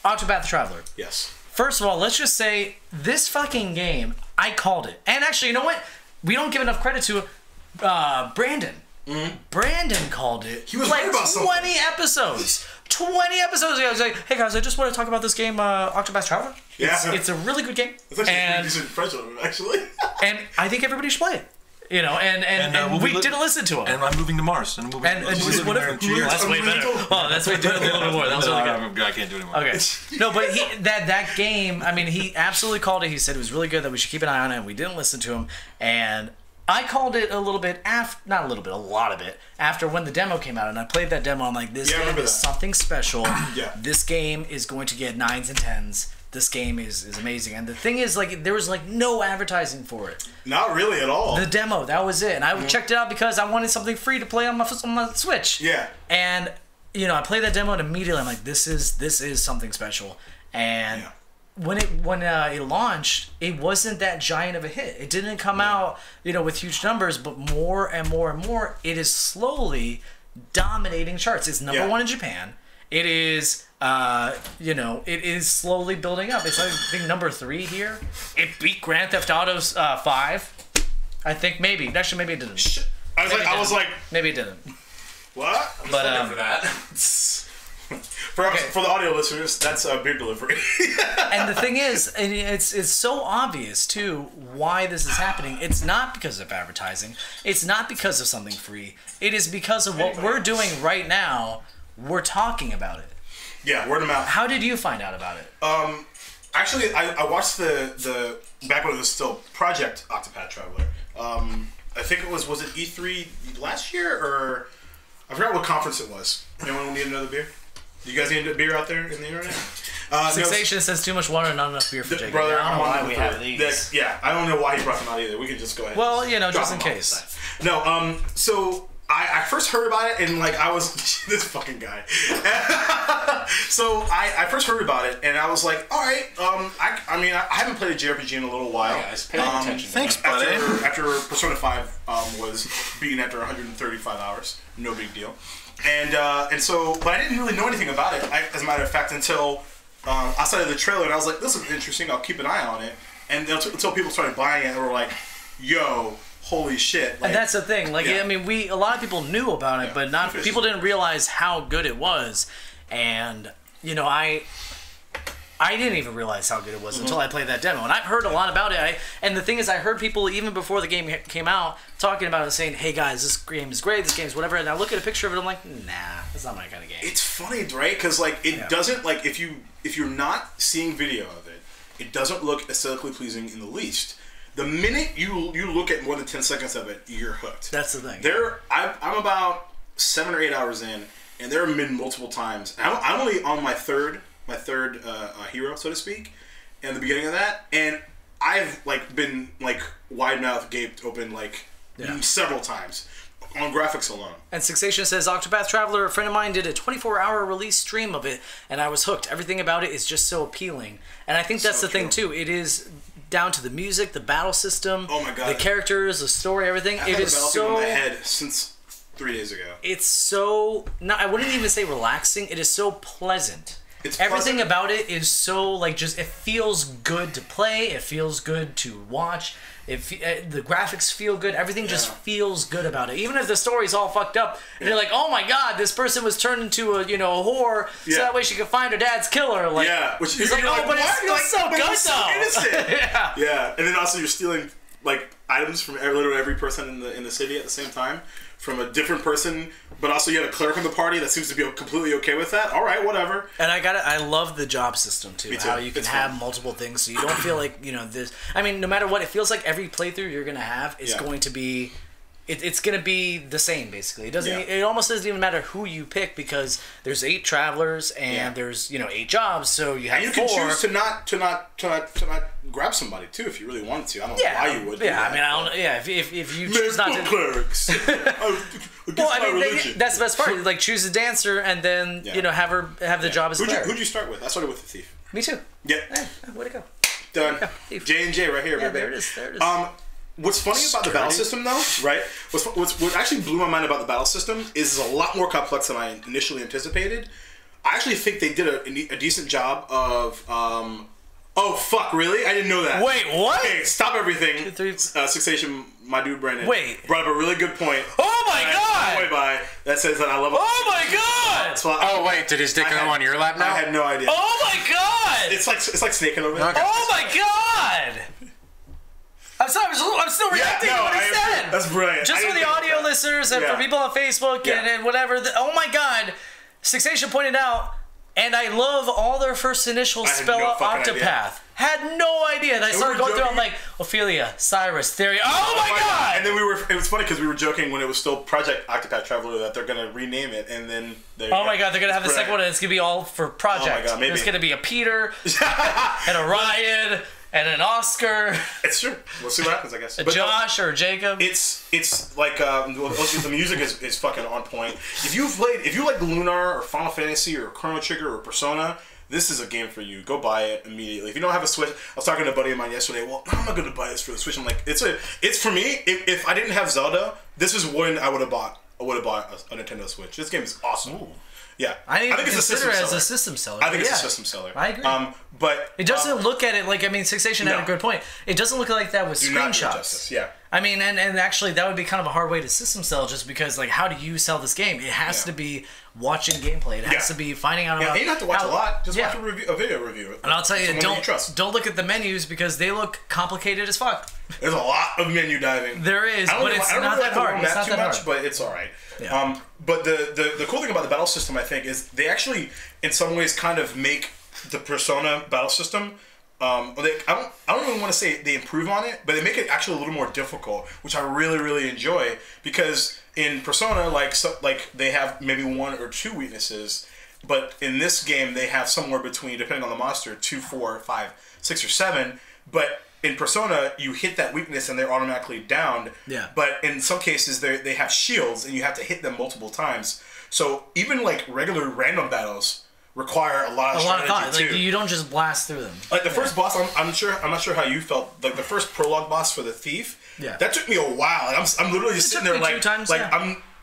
Octopath Traveler. Yes. First of all, let's just say this fucking game, I called it. And actually, you know what? We don't give enough credit to Brandon. Brandon called it. He was like right about 20 something. episodes. 20 episodes ago. I was like, hey guys, I just want to talk about this game, Octopath Traveler. Yeah. It's a really good game. It's actually a and, pretty decent French one, actually. and I think everybody should play it. You know, and we'll we be didn't listen to him. And I'm moving to Mars. And we'll be, And we'll be just living what there if? in 2 years. That's way better. Oh, that's way a little bit more. That was really good. I can't do it anymore. Okay. No, but that game, I mean, he absolutely called it. He said it was really good, that we should keep an eye on it, and we didn't listen to him. And I called it a little bit after, not a little bit, a lot of it, after when the demo came out. And I played that demo. I'm like, this Yeah, I game remember is that. something special. Yeah. This game is going to get 9s and 10s. This game is amazing. And the thing is, like, there was, like, no advertising for it. Not really at all. The demo, that was it. And I checked it out because I wanted something free to play on my Switch. Yeah. And, you know, I played that demo and immediately I'm like, this is something special. And Yeah. when it launched, it wasn't that giant of a hit. It didn't come out, you know, with huge numbers, but more and more and more, it is slowly dominating charts. It's number one in Japan. It is, you know, it is slowly building up. It's, I think, number 3 here. It beat Grand Theft Auto 5. I think maybe. Actually, maybe it didn't. I was like, Maybe it didn't. what? But for that. For the audio listeners, that's a beer delivery. and the thing is, and it's so obvious too why this is happening. It's not because of advertising. It's not because of something free. It is because of what we're doing right now. We're talking about it. Yeah, word of mouth. How did you find out about it? Actually, I watched the back when it was still Project Octopath Traveler. I think it was it E3 last year, or I forgot what conference it was. Anyone need another beer? Do you guys need a beer out there in the internet? Sensation says too much water, not enough beer for Jacob. Brother, I don't know I'm why on we the have third. these. Yeah, I don't know why he brought them out either. We could just go ahead. Well, and you know, drop just in them off case. the side. No, so I first heard about it, and like I was this fucking guy. So I first heard about it, and I was like, all right. I mean, I haven't played a JRPG in a little while. Yeah, it's paying attention. Thanks, buddy. After Persona 5 was beaten after 135 hours, no big deal. And so, but I didn't really know anything about it, as a matter of fact, until I saw the trailer, and I was like, this is interesting, I'll keep an eye on it. And until people started buying it, and were like, yo, holy shit. Like, And that's the thing. Like, Yeah. I mean, a lot of people knew about it, but not people didn't realize how good it was. And you know, I didn't even realize how good it was until I played that demo. And I've heard a lot about it. And the thing is, I heard people even before the game came out talking about it, saying, "Hey guys, this game is great. This game's whatever." And I look at a picture of it, I'm like, "Nah, that's not my kind of game." it's funny, right? Because like it doesn't, like, if you're not seeing video of it, it doesn't look aesthetically pleasing in the least. The minute you look at more than 10 seconds of it, you're hooked. That's the thing. I'm about 7 or 8 hours in, and there have been multiple times. And I'm only on my third hero, so to speak, in the beginning of that, and I've like been like wide mouth gaped open like several times on graphics alone. And Sixation says, Octopath Traveler, a friend of mine did a 24-hour release stream of it, and I was hooked. Everything about it is just so appealing. And I think that's So the thing, true. too. It is down to the music, the battle system, Oh my God. the characters, the story, everything. I've It had is the Battlefield so... in my head since 3 days ago. It's so... I wouldn't even say relaxing. It is so pleasant. It's Everything pleasant. about it is so, like, just... It feels good to play. It feels good to watch. The graphics feel good. Everything just feels good about it. Even if the story's all fucked up, and you're like, oh my god, this person was turned into a whore, so that way she could find her dad's killer. Like, which he's you're like, oh, but it what? feels so but good it's so though. innocent. Yeah. Yeah, and then also you're stealing like items from literally every person in the city at the same time from a different person, but also you have a clerk in the party that seems to be completely okay with that. All right, whatever. And I love the job system too. Me too. How you can have multiple things, so you don't feel like this. I mean, no matter what, it feels like every playthrough you're gonna have is going to be. It's gonna be the same basically. It doesn't. Yeah. It almost doesn't even matter who you pick because there's 8 travelers and there's 8 jobs, so you have. And you 4. can choose to not grab somebody too if you really wanted to. I don't know why you would. Yeah, I mean, I don't. Yeah, if you choose not to. Clerks. Well, I mean, that's the best part. Like, choose a dancer and then have the job as a player. Who'd you start with? I started with the thief. Me too. Yeah. Way to go. Done. J&J right here, Yeah, baby. there it is. What's funny about the battle system, though, right? What actually blew my mind about the battle system is it's a lot more complex than I initially anticipated. I actually think they did a decent job of. Oh fuck! Really? I didn't know that. Wait, what? Okay, stop everything. 2, 3. Sixation, my dude Brandon. Wait. Brought up a really good point. Oh my god! Way by that says that I love. Oh my god! Oh wait, did his dick go on your lap now? I had no idea. Oh my god! It's like snaking over there. Okay. Oh my god! I'm sorry, I'm still reacting to what he said. That's brilliant. Just for the audio listeners and for people on Facebook and whatever. Oh my god! Sixation pointed out, and I love all their first initials spell out Octopath. Had no idea. And I started going through. I'm like, Ophelia, Cyrus, Theory. Oh my god! And then it was funny because we were joking when it was still Project Octopod Traveler that they're gonna rename it, and then oh my god, they're gonna have the second one, and it's gonna be all for Project. Oh my god, maybe there's gonna be a Peter and a Ryan and an Oscar. It's true. We'll see what happens, I guess. A Josh or a Jacob. It's like the music is fucking on point. If you like Lunar or Final Fantasy or Chrono Trigger or Persona, this is a game for you. Go buy it immediately. If you don't have a Switch, I was talking to a buddy of mine yesterday. Well, I'm not going to buy this for the Switch. I'm like, it's for me. If I didn't have Zelda, this is when I would have bought a Nintendo Switch. This game is awesome. Ooh. Yeah, I think it's consider it as a system seller. I think it's a system seller. I agree. But it doesn't look at it like, I mean, Sixation had a good point. It doesn't look like that with screenshots. Yeah. I mean, and actually that would be kind of a hard way to system sell, just because, like, how do you sell this game? It has to be watching gameplay. It has to be finding out about. Yeah, you don't have to watch a lot. Just watch a video review. And I'll tell you, don't look at the menus because they look complicated as fuck. There's a lot of menu diving. There is, but it's not that hard. It's not that hard. But it's all right. Yeah. But the cool thing about the battle system, I think, is they actually, in some ways, kind of make the Persona battle system. I don't even want to say they improve on it, but they make it actually a little more difficult, which I really, really enjoy. Because in Persona, like they have maybe 1 or 2 weaknesses, but in this game they have somewhere between, depending on the monster, 2, 4, 5, 6, or 7. But in Persona, you hit that weakness and they're automatically downed. Yeah. But in some cases, they have shields and you have to hit them multiple times. So even like regular random battles require a lot of thought. too. Like, you don't just blast through them. Like the first boss, I'm not sure how you felt. Like the first prologue boss for the thief. Yeah. That took me a while. Like, I'm literally just sitting there like 2 times, I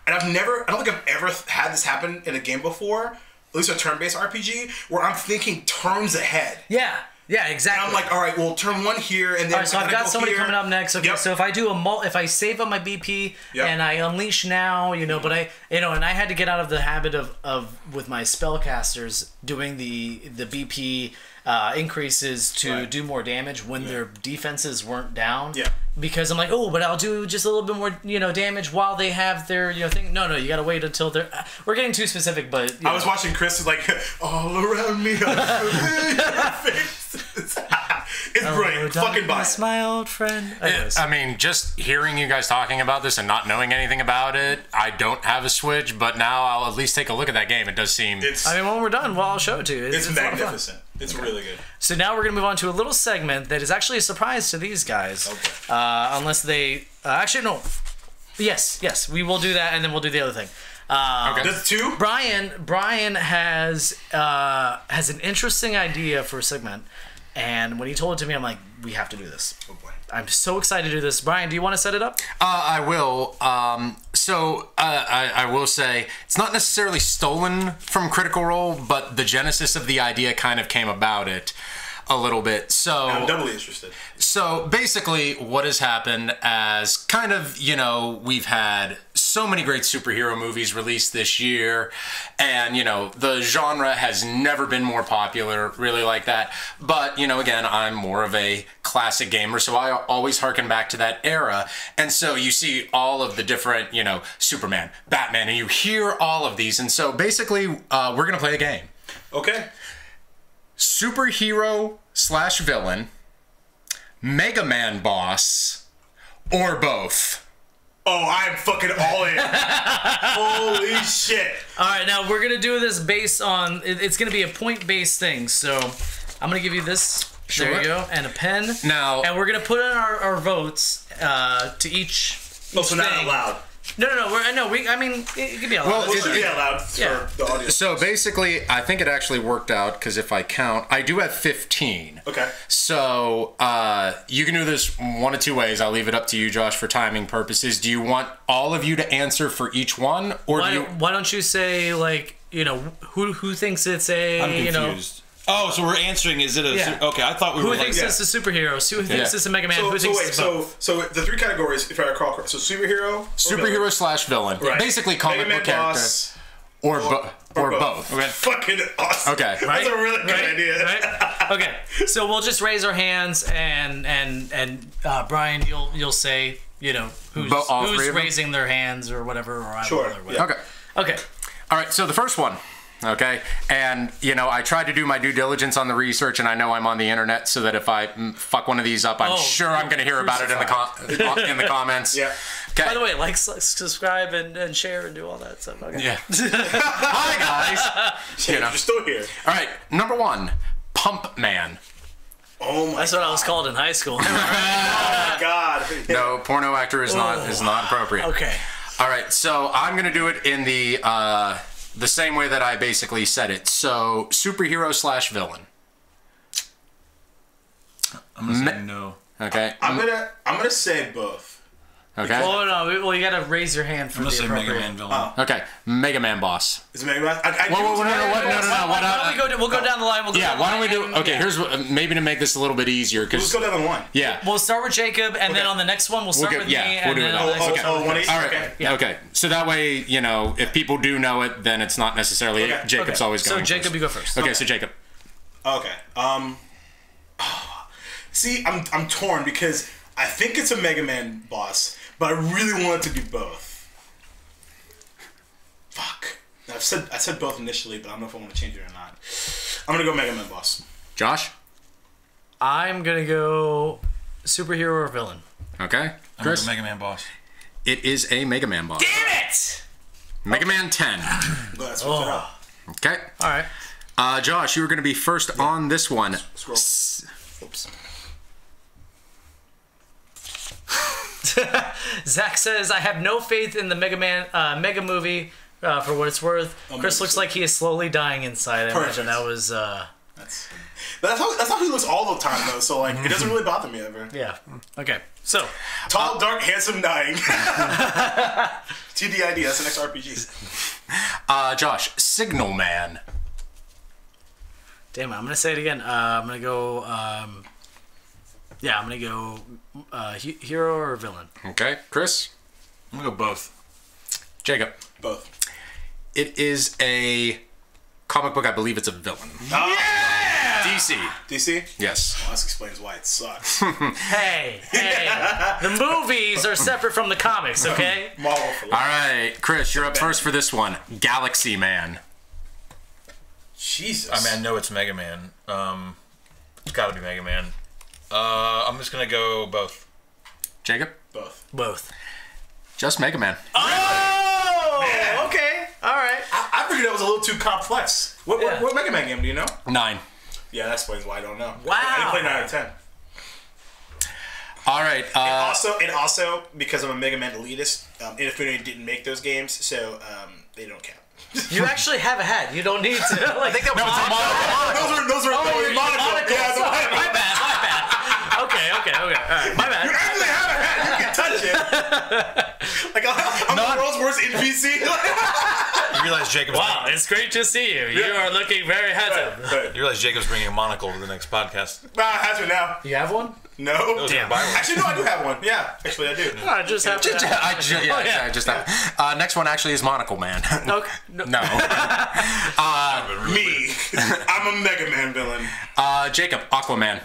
don't think I've ever had this happen in a game before. At least a turn-based RPG where I'm thinking turns ahead. Yeah. Yeah, exactly. And I'm like, all right, well, turn 1 here, and then all right, so I've got somebody coming up next. Okay, Yep. so if I do if I save up my BP and I unleash now, but and I had to get out of the habit of with my spellcasters doing the BP increases to do more damage when their defenses weren't down. Yeah. Because I'm like, oh, but I'll do just a little bit more, damage while they have their, thing. No, you gotta wait until they're. We're getting too specific, but I was watching Chris like all around me. It's brilliant. Fucking buy it. My old friend. I mean, just hearing you guys talking about this and not knowing anything about it, I don't have a Switch, but now I'll at least take a look at that game. It does seem. When we're done, I'll show it to you. It's magnificent. It's really good. So now we're going to move on to a little segment that is actually a surprise to these guys. Okay. Unless they... actually, no. Yes. We will do that, and then we'll do the other thing. Okay. There's 2? Brian has an interesting idea for a segment, and when he told it to me, I'm like, we have to do this. Oh, boy. I'm so excited to do this. Brian, do you want to set it up? I will. I will say it's not necessarily stolen from Critical Role, but the genesis of the idea kind of came about it a little bit. So I'm doubly interested. So basically what has happened as kind of, we've had so many great superhero movies released this year, and, you know, the genre has never been more popular, really like that. But, you know, again, I'm more of a classic gamer, so I always harken back to that era. And so you see all of the different, you know, Superman, Batman, and you hear all of these. And so basically, we're going to play a game. Okay. Superhero/villain, Megaman boss, or both. Oh, I'm fucking all in. Holy shit. All right, now we're gonna do this based on. It's gonna be a point-based thing. So I'm gonna give you this. Sure. There you go, and a pen. Now, and we're gonna put in our votes to each. Oh, so not out loud. No. I mean, it could be out loud. Well, it should be out loud Yeah. for the audience. so basically, I think it actually worked out, because if I count, I do have 15. Okay. So you can do this one of two ways. I'll leave it up to you, Josh, for timing purposes. Do you want all of you to answer for each one, or Why don't you say, like, you know, who thinks it's a, I'm you know, confused. Oh, so we're answering, is it a... Yeah. Okay, I thought we who were thinks like... it's a superhero? Who thinks it's a Mega Man? So, Who so thinks wait, it's both? so the three categories, if I recall correctly, so superhero, Superhero/villain? Right. Basically, comic Mega Man book character, boss, or both. Okay. fucking awesome. Okay. That's a really good idea. Right? Okay, so we'll just raise our hands, and Brian, you'll say, you know, who's All three of them? raising their hands or whatever, or I Sure. will, or whatever. Okay. Okay. All right, so the first one, okay? And, you know, I tried to do my due diligence on the research, and I know I'm on the internet, so that if I fuck one of these up, I'm sure I'm going to hear about it in the comments. Yeah. Okay. By the way, like, subscribe, and share, and do all that stuff. Okay. Yeah. Hi, guys. Shit, you're still here. All right, number one, Pump Man. Oh my That's what I was called in high school. god. No, porno actor is not appropriate. Okay. All right, so I'm gonna do it in the same way that I basically said it. So, superhero/villain. I'm gonna say no. Okay. I'm gonna say both. Okay. Well, no, you gotta raise your hand for I'm the gonna say Mega appropriate. Man villain. Okay. Mega Man boss. Is it Mega Man? No. Why don't we go down the line? We'll go Yeah. down the Why don't we line do? Okay. Here's maybe to make this a little bit easier, Let's because go down the line. yeah. We'll start with Jacob, and then on the next one, we'll start with me. We'll and do it then that on the way. next Okay. one. one each? All right. Okay. Yeah. Okay. So that way, you know, if people do know it, then it's not necessarily Okay. Jacob's always going. So Jacob, first. you go first. Okay. So Jacob. Okay. See, I'm torn because I think it's a Mega Man boss, but I really want it to be both. Fuck. I said both initially, but I don't know if I want to change it or not. I'm gonna go Mega Man boss. Josh. I'm gonna go superhero or villain. Okay. I'm Chris. the Mega Man boss. It is a Mega Man boss. Damn it! Mega Man 10. I'm glad I switched it up. Okay. All right. Josh, you were going to be first on this one. Scroll. Oops. Zach says, I have no faith in the Mega movie for what it's worth. Chris looks like he is slowly dying inside. I imagine that was... That's how he looks all the time, though, so, like, it doesn't really bother me ever. Yeah. Okay. So... Tall, dark, handsome, dying. TDID, that's the next RPG. Josh, Signal Man. Damn it, I'm going to say it again. I'm going to go... I'm going to go hero or villain. Okay. Chris. I'm gonna go both. Jacob. Both. It is a comic book. I believe it's a villain. Yeah! DC. DC? Yes. Well, this explains why it sucks. Hey, the movies are separate from the comics, okay? Marvel for All life. right, Chris, you're up first for this one. Galaxy Man. Jesus. I mean, I know it's Mega Man. It's gotta be Mega Man. I'm just gonna go both. Jacob. Both. Just Mega Man. Oh! Man. Okay. All right. I figured that was a little too complex. What Mega Man game do you know? 9. Yeah, that explains why I don't know. Wow. I didn't play 9 out of 10. All right. And also, because I'm a Mega Man elitist, Infinity didn't make those games, so they don't count. You actually have a hat. You don't need to. Like, I think that was Those were monocles. Yeah, Sorry, my bad. Okay. All right, my bad. You actually have a hat. You can touch it. Like I'm the world's worst NPC. realize Jacob's Wow, it's great to see you. You are looking very handsome. Right. you realize Jacob's bringing a monocle to the next podcast. Has it now? You have one? No. Damn. Actually, no, I do have one. Yeah, actually, I do. I just have to. I just next one actually is Monocle Man. Okay. No. Me. I'm a Mega Man villain. Jacob, Aquaman.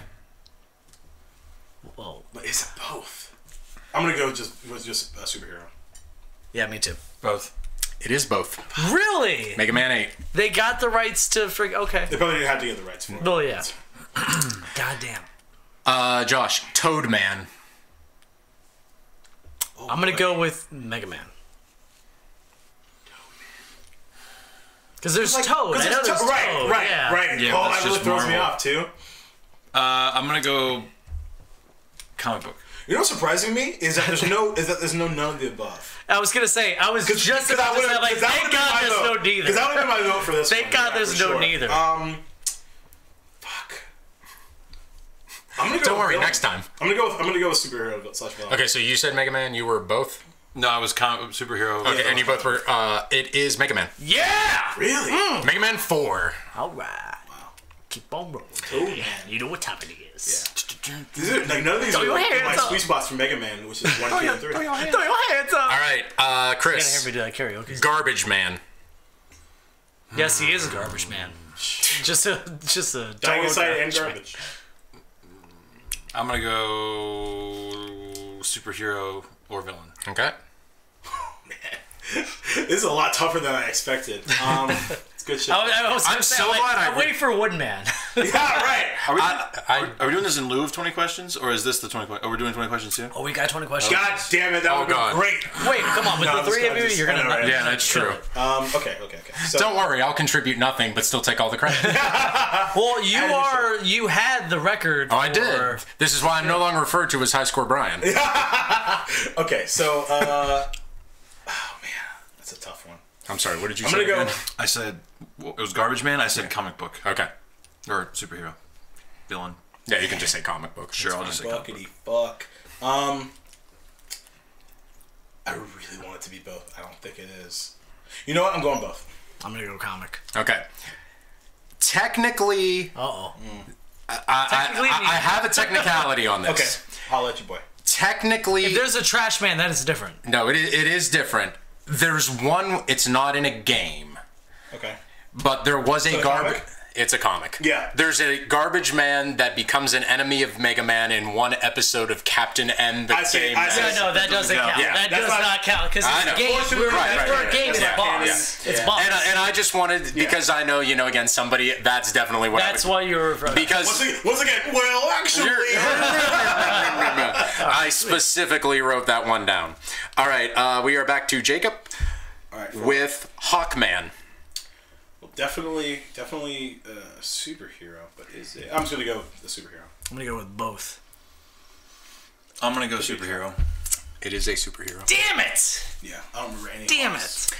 Whoa. But is it both? I'm gonna go with just a superhero. Yeah, me too. Both. It is both. Really? Mega Man 8. They got the rights to Okay. They probably didn't have to get the rights for it. Oh, yeah. God damn. Josh, Toad Man. I'm going to go with Mega Man. Because there's Toad. I know there's Toad. Right. Yeah, Oh, that's that really just throws me Marvel. off, too. I'm gonna go comic book. You know what's surprising me is that there's no none of the above. I was going to say, I was just about to say, like, thank God there's no neither. Because that would have been my vote for this Thank one. God there's for no sure. neither. Fuck. I'm gonna go Don't with worry, villain. next time. I'm gonna go with superhero / villain. Okay, so you said Mega Man, you were both? No, I was superhero. Okay, and you both were, it is Mega Man. Yeah! Really? Mega Man 4. All right. Wow. Keep on rolling. Oh, man. You know what time it is. These are, like, none of these Throw are your like, hands my up. sweet spots for Mega Man, which is 1, 2, and 3. Throw your hands up. All right, You can't Chris, hear me do that karaoke. Garbage Man. Yes, he is a garbage man. Just a Dying total Inside and man. garbage. I'm gonna go superhero or villain. Okay. This is a lot tougher than I expected. It's good shit. I'm so glad I'm waiting for Woodman. Yeah, right. Are we doing this in lieu of 20 questions, or is this the 20 questions? Are we doing 20 questions too? Oh, we got 20 questions. God damn it, that would God. be great. Wait, come on. With No, the three of you, you're going to... Yeah, that's true. Okay. So, Don't worry, I'll contribute nothing, but still take all the credit. Well, you had the record. Oh, I did. This is why I'm no longer referred to as High Score Brian. okay, so, oh man, that's a tough one. I'm sorry, what did you I'm say? gonna go. again? I said it was Garbage Man. I said comic book Okay. or superhero, villain. Yeah, you can just say comic book. Sure, I'll just say comic book. Buckety fuck. I really want it to be both. I don't think it is. You know what? I'm going both. I'm going to go comic. Okay. Technically, Uh-oh. I have a technicality on this. Okay, I'll let you, boy. Technically, If there's a trash man, that is different. no, it is different. There's one. It's not in a game, Okay. but there was a So a garbage. comic? It's a comic. Yeah. There's a garbage man that becomes an enemy of Mega Man in one episode of Captain N. The I see, game. I see. Yeah, no, that doesn't count. Yeah. That That's does not- not count because I it's a know. game. Right, We're a game. It's yeah, boss. yeah. It's boss. And I just wanted, because I know, again, somebody, that's definitely what That's I would, why you're... because Once again, well, actually. I specifically wrote that one down. All right, we are back to Jacob All right. with Hawkman. Well, definitely a superhero, but is it? I'm just gonna go with the superhero. I'm going to go with both. I'm gonna go superhero. It is a superhero. Damn it! Yeah, I don't remember any. Damn others. it!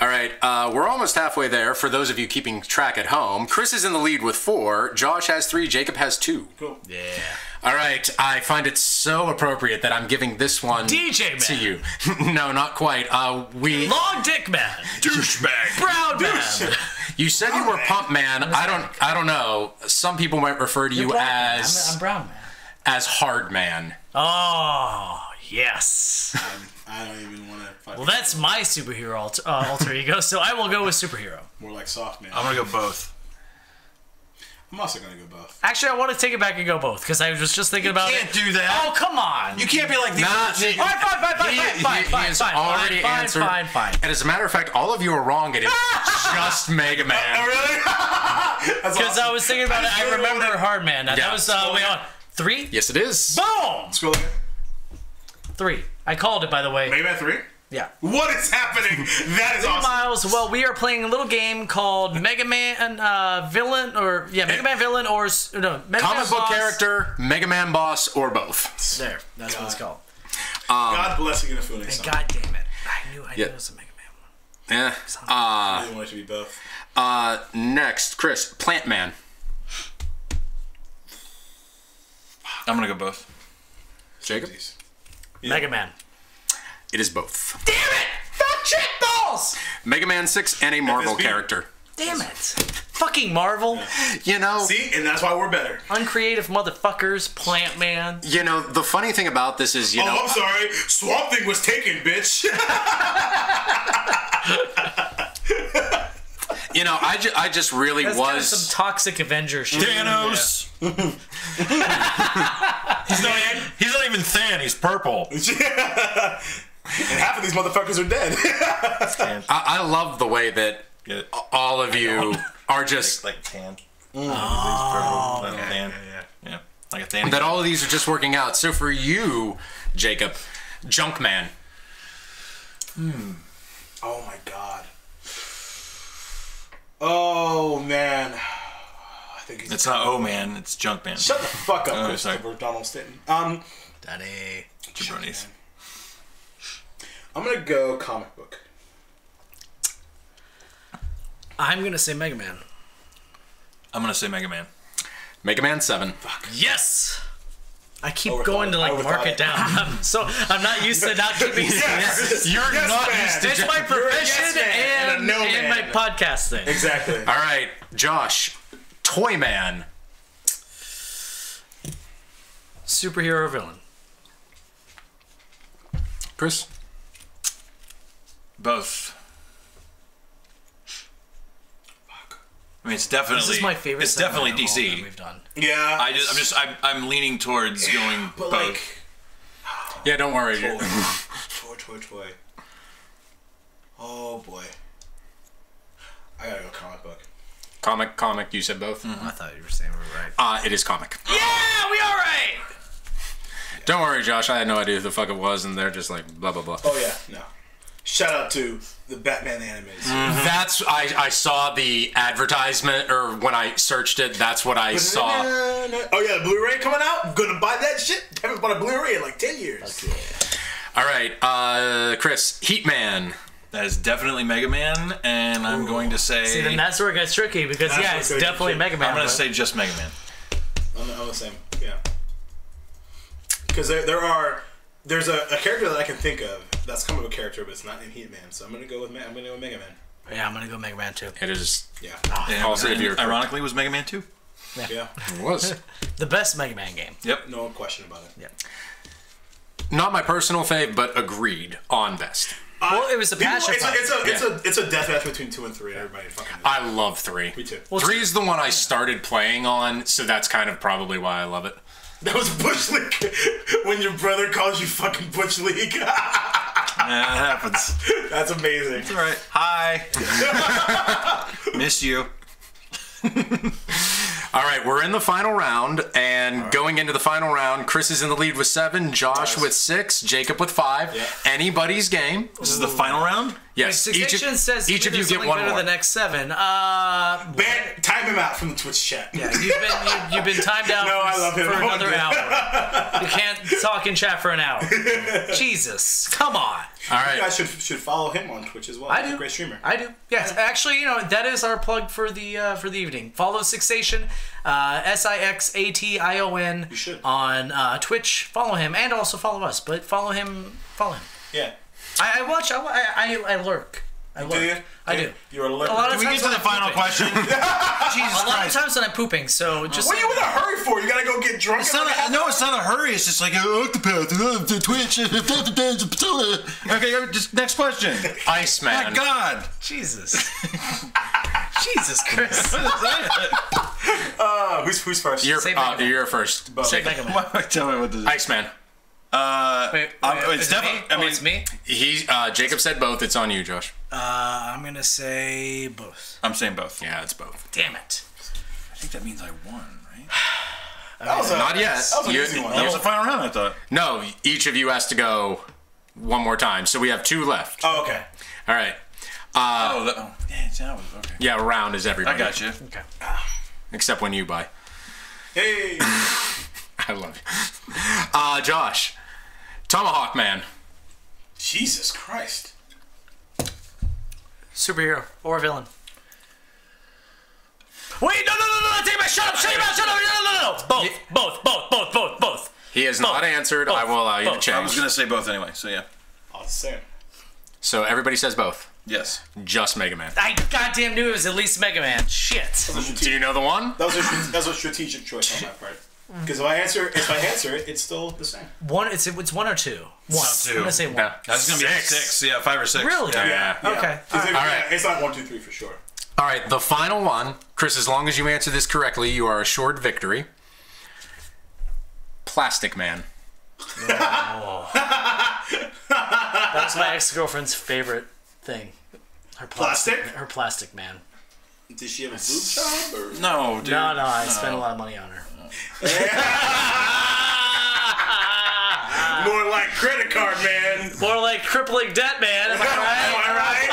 All right, we're almost halfway there. For those of you keeping track at home, Chris is in the lead with 4, Josh has 3, Jacob has 2. Cool. Yeah. All right, I find it so appropriate that I'm giving this one DJ to man. you. No, not quite. Long dick man. Douchebag. Brown man. You said you were Pump Man. I don't know. Some people might refer to you as I'm brown man. as Hard Man. Oh, yes. I don't even want to. Well, that's my superhero alter ego, so I will go with superhero. more like soft man. I'm gonna go both. I'm also gonna go both. Actually, I want to take it back and go both, because I was just thinking about can't it. do that. Oh, come on. You can't be like these. All right, fine. He has already answered. Fine. And as a matter of fact, all of you are wrong. It is just Mega Man. Oh, really? That's Because awesome. I was thinking about it, I remember Hard Man. That Yeah. was, wait on. 3? Yes, it is. Boom! Scroll again. 3. I called it, by the way. Mega Man 3? Yeah. What is happening? That is awesome. Miles, well, we are playing a little game called Mega Man Villain, or, Mega Man Villain, or, no, Mega Comic Man book Boss. character, Mega Man boss, or both. There, that's what it's called. God bless you, Inafune. And God damn it. I knew it was a Mega Man one. I really want it to be both. Next, Chris, Plant Man. I'm gonna go both. Jacob? Jeez. Mega Man. It is both. Damn it! shit balls! Mega Man 6 and a Marvel FSB. character. Damn it. Fucking Marvel. You know, See, and that's why we're better. Uncreative motherfuckers. Plant Man. you know, the funny thing about this is, you know, I'm sorry. Swamp Thing was taken, bitch. you know, I just really That's kind of was. some toxic Avenger shit. Thanos. He's not even thin. He's purple. And half of these motherfuckers are dead. I love the way that all of you are just Like tan. Oh. Tan. Yeah. Like a tan. that all of these are just working out. So for you, Jacob, Junkman. Oh my god. Oh man. I think he's. It's not Oh Man. It's Junk Man. Shut the fuck up, Oh, Christopher Donald Stanton. Daddy. Jabronis. I'm gonna go comic book. I'm gonna say Mega Man. I'm gonna say Mega Man. Mega Man 7. Yes! I keep Overthought going to it. like Overthought mark it it. down. I'm not used to not keeping Yes. You're Yes, not man. used to It's my You're a profession yes man and, and a no and man. my podcasting. Exactly. All right, Josh, Toy Man. Superhero or villain? Chris? Both. I mean, it's definitely. This is my favorite. It's definitely segment of all that DC. we've done. Yeah. I'm leaning towards going But both. like, Yeah, don't worry. toy. Oh boy. I gotta go comic book. Comic, you said both? I thought you were saying we were right. It is comic. Yeah, we are right! Don't worry, Josh, I had no idea who the fuck it was, and they're just like, blah, blah, blah. Oh yeah, no. Shout out to the Batman animes. That's, I saw the advertisement, or when I searched it, that's what I saw. Oh yeah, the Blu-ray coming out. I'm gonna buy that shit. Haven't bought a Blu-ray in like 10 years. All right, Chris, Heat Man. That is definitely Mega Man, and I'm going to say. See, then that's where it gets tricky because, That's yeah, where it's it gets definitely tricky. Mega Man. I'm going to but- say just Mega Man. I'm the same. Yeah. Because there's a character that I can think of that's kind of a character, but it's not named Heat Man. So I'm gonna go with Mega Man. Yeah, I'm going to go Mega Man too. It is, Yeah. And Also, if you're- ironically, was Mega Man 2. Yeah. it was. The best Mega Man game. Yep. No question about it. Yeah. Not my personal fave, but agreed on best. Well, it was a People- passion it's a deathmatch between 2 and 3. Everybody fucking knows. I love 3. Me too. Well, 3 is the one I started playing on, so that's kind of probably why I love it. That was Bush League. When your brother calls you fucking Bush League. Yeah, that happens. That's amazing. All right. Hi. Miss you. All right, we're in the final round, and going into the final round, Chris is in the lead with 7, Josh with 6, Jacob with 5. Yeah. Anybody's game. This is the final round? Yes, Sixation says each of you get something one better more. the next 7. Ban, time him out from the Twitch chat. Yeah, you've been timed out No, I love him. for I won't another do it. hour. You can't talk in chat for an hour. Jesus, come on. All You right, guys should follow him on Twitch as well. I He's do. a great streamer. I do. Yes, actually, that is our plug for the evening. Follow Sixation, Sixation You should. on Twitch. Follow him and also follow us. But follow him. Yeah. I watch. I lurk. I lurk. Do you? I do. You're a A lot leopard. of Can we get times to when the I'm final pooping. question? Jesus A lot of Christ. times when I'm pooping, so just. What are you in a hurry for? You gotta go get drunk. It's not it's not a hurry. It's just like Octopod, Twitch. Okay, just next question. Iceman. My God. Jesus. Jesus Christ. Who's first? You're, Say Mega Man. you're first. Say Mega Man. Tell me what this is. Iceman. It's is it definitely. me? I mean, It's me. Jacob said both. It's on you, Josh. I'm gonna say both. I'm saying both. Yeah, it's both. Damn it. I think that means I won, right? That was Not yet. That was an You- easy one. That was the final round, I thought. No, each of you has to go one more time. So we have 2 left. Oh, okay. All right. Yeah, that was okay. Yeah, round is everybody. I got you. Okay. Except when you buy. Hey. I love you. Josh. Tomahawk Man. Jesus Christ. Superhero or villain. Wait, no, take my shut up, shut your mouth, shut up, no. Both. He has not answered. I will allow you to Both. change. I was going to say both anyway, so yeah. I'll say it. So everybody says both. Yes. Just Mega Man. I goddamn knew it was at least Mega Man. Shit. Do you know the one? That was a strategic choice on my part. Because if I answer it, it's still the same. It's one or two. One. Two. I'm gonna say one. Yeah. That's going to be 6. Yeah, 5 or 6. Really? Yeah. Okay. All All right. It's not 1, 2, 3 for sure. All right, the final one. Chris, as long as you answer this correctly, you are assured victory. Plastic Man. That's my ex-girlfriend's favorite thing. Her Plastic? Her plastic man. Did she have a boob job? Or? No, dude. No, I spent a lot of money on her. More like credit card man. More like crippling debt man. Am I right?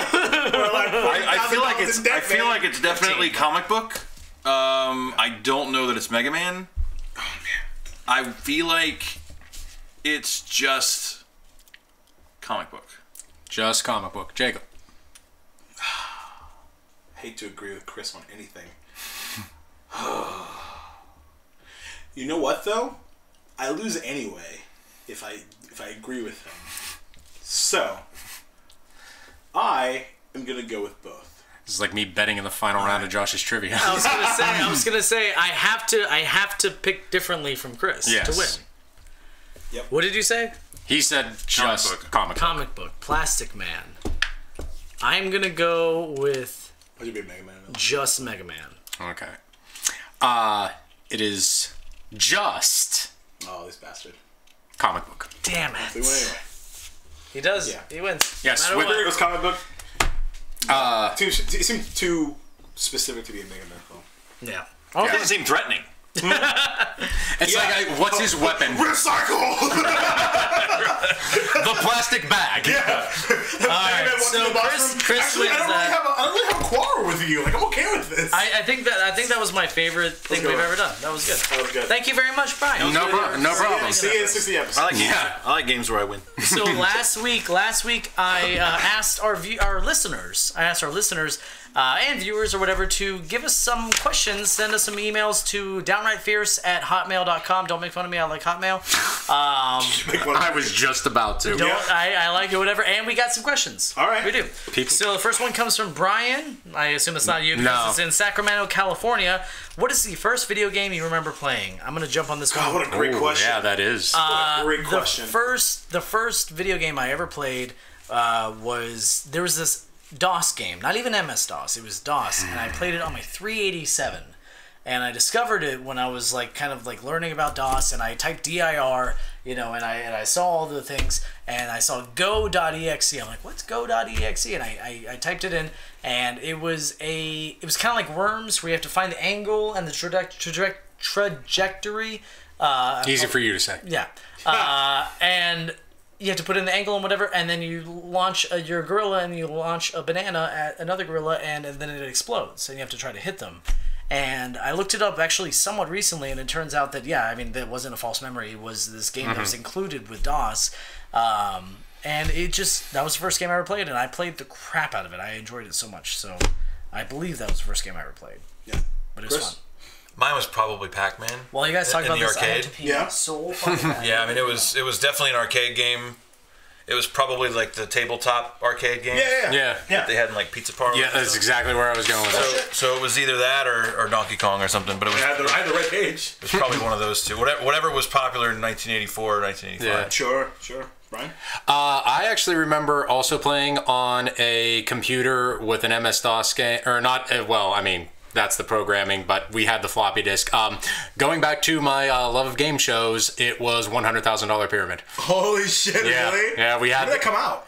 More like I feel like it's. $40,000 in debt, I feel man. like it's definitely comic book. I don't know that it's Mega Man. Oh man. I feel like it's just comic book. Just comic book. Jacob. Hate to agree with Chris on anything. You know what though? I lose anyway if I agree with him. So I am gonna go with both. This is like me betting in the final round of Josh's trivia. I was gonna say I have to pick differently from Chris Yes. to win. Yep. What did you say? He said just book. comic book. Comic book, Plastic Man. I'm gonna go with What's your big Mega Man? just Mega Man. Okay. It is just Oh, this bastard. comic book. Damn We it. win anyway. He does. Yeah. He wins. Yes, No matter with- what. It was comic book. It seemed too specific to be a Mega Man film. Yeah. It doesn't seem threatening. It's like, what's his weapon? Recycle! The plastic bag. Alright, so Chris Actually, wins I don't really have a quarrel with you. Like, I'm okay with this. I think that was my favorite thing go. we've ever done. That was good. That was good. Thank you very much, Brian. No problem. No problem. See you in 60 episodes. I like games where I win. So last week I asked our listeners, and viewers or whatever to give us some questions, send us some emails to downrightfierce@hotmail.com. Don't make fun of me, I like Hotmail. I was just about to. I like it, whatever. And we got some questions. All right. We do. So the first one comes from Brian. I assume it's not you because No. it's in Sacramento, California. What is the first video game you remember playing? I'm going to jump on this God, one. what a great question. Yeah, that is. What a great The question. first video game I ever played was this DOS game, not even MS-DOS, it was DOS, and I played it on my 387. And I discovered it when I was kind of learning about DOS, and I typed DIR, and I saw all the things, and I saw go.exe. I'm like, what's go.exe? And I typed it in, and it was kind of like Worms, where you have to find the angle and the trajectory. Easy for you to say. Yeah. And you have to put in the angle and whatever, and then you launch your gorilla and you launch a banana at another gorilla, and then it explodes, and you have to try to hit them. And I looked it up actually somewhat recently, and it turns out that, that wasn't a false memory. It was this game that was included with DOS. And that was the first game I ever played, and I played the crap out of it. I enjoyed it so much. So I believe that was the first game I ever played. Yeah. But it was Chris? fun. Mine was probably Pac-Man. While you guys talk in about the this, I had arcade. to pee Yeah. so fucking bad. Yeah, I mean it was definitely an arcade game. It was probably like the tabletop arcade game. Yeah. That they had in like pizza parlors. Yeah, that's exactly where I was going with that. So it was either that or Donkey Kong or something, but it was, I had the right page. it was probably one of those two. Whatever was popular in 1984 or 1985. Sure. Brian? I actually remember also playing on a computer with an MS-DOS game, or not, that's the programming, but we had the floppy disk. Going back to my love of game shows, it was $100,000 Pyramid. Holy shit, Yeah. really? Yeah, we had... When did that come out?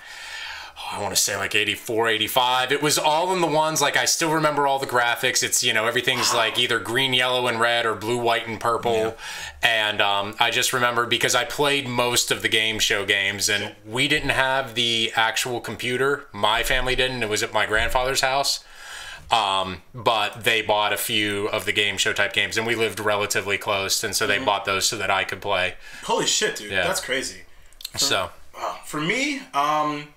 I want to say like 84, 85. It was all in the ones, I still remember all the graphics. It's, everything's either green, yellow, and red or blue, white, and purple. Yeah. And I just remember because I played most of the game show games, and we didn't have the actual computer. My family didn't. It was at my grandfather's house. But they bought a few of the game show type games, and we lived relatively close, and so they bought those so that I could play. Holy shit, dude. Yeah. That's crazy. For me, I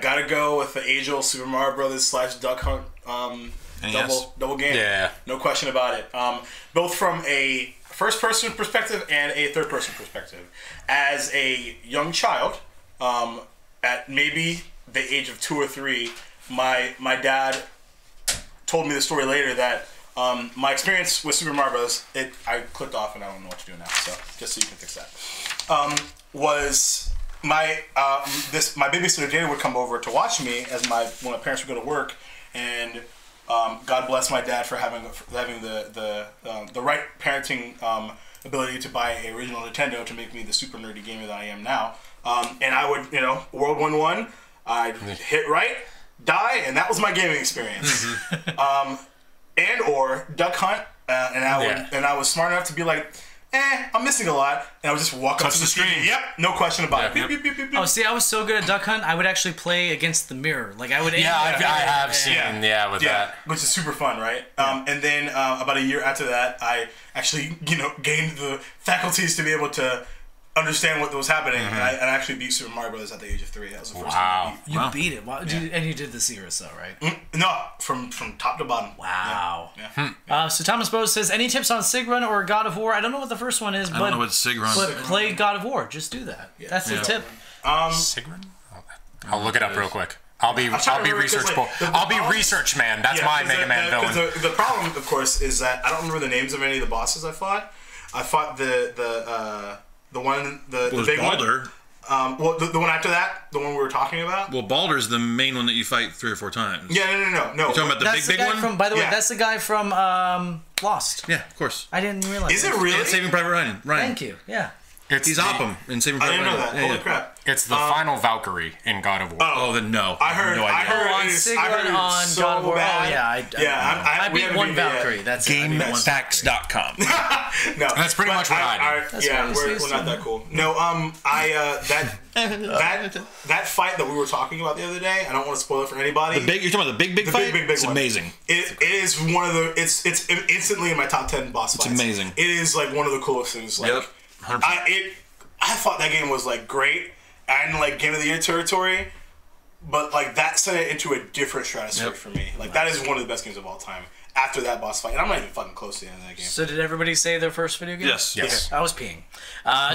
gotta go with the age-old Super Mario Brothers / Duck Hunt double game. Yeah. No question about it. Both from a first-person perspective and a third-person perspective. As a young child, at maybe the age of 2 or 3, my dad told me the story later that my experience with Super Mario Bros. I clicked off and I don't know what to do now. So just so you can fix that. Was my babysitter Dana would come over to watch me when my parents would go to work, and God bless my dad for having the right parenting ability to buy a original Nintendo to make me the super nerdy gamer that I am now. And I would, World 1-1, I'd hit right, die, and that was my gaming experience. And or Duck Hunt, and I was smart enough to be like, I'm missing a lot, and I would just walk up to the screen. Yep, no question about it. Beep, beep, beep, beep, beep. Oh, see, I was so good at Duck Hunt, I would actually play against the mirror. Like I would. I have seen that, which is super fun, right? And then about a year after that, I actually gained the faculties to be able to understand what was happening, and I actually beat Super Mario Bros. At the age of 3. That was the first time You beat it. Wow. And you did the Zeros, though, right? No, from top to bottom. Wow. Yeah. So Thomas Bose says, any tips on Sig Run or God of War? I don't know what the first one is, I don't know what Sig Run but is. play God of War. Just do that. That's the tip. Sig Run? I'll look it up real quick. I'll be research research man. That's my Mega Man villain. The problem, of course, is that I don't remember the names of any of the bosses I fought. I fought the big Baldur. one. The one after that, the one we were talking about. Well, Baldur's the main one that you fight 3 or 4 times. Yeah, no. You're talking about the That's big the guy one? By the way, that's the guy from Lost. Yeah, of course. I didn't realize. Is it really? And Saving Private Ryan. Thank you. Yeah. He's Oppum in Saving I Private didn't know Ryan. that. Holy crap. It's the final Valkyrie in God of War. Oh, then no. I heard. No idea. I heard on it is Sig Run on so God of War. bad. Oh, yeah. I beat one Valkyrie. That's GameFAQs.com. No, that's pretty much what I do. Yeah, we're not that cool. No, that fight that we were talking about the other day. I don't want to spoil it for anybody. You're talking about the big fight? Big It's one. amazing. It is one of the. It's instantly in my top 10 boss fights. It's amazing. It is like one of the coolest things. Like, Yep. 100%. I thought that game was like great and like Game of the Year territory, but like that sent it into a different stratosphere for me. Like that is one of the best games of all time. After that boss fight, and I'm not even fucking close to the end of that game. So did everybody say their first video game? Yes. Okay. I was peeing.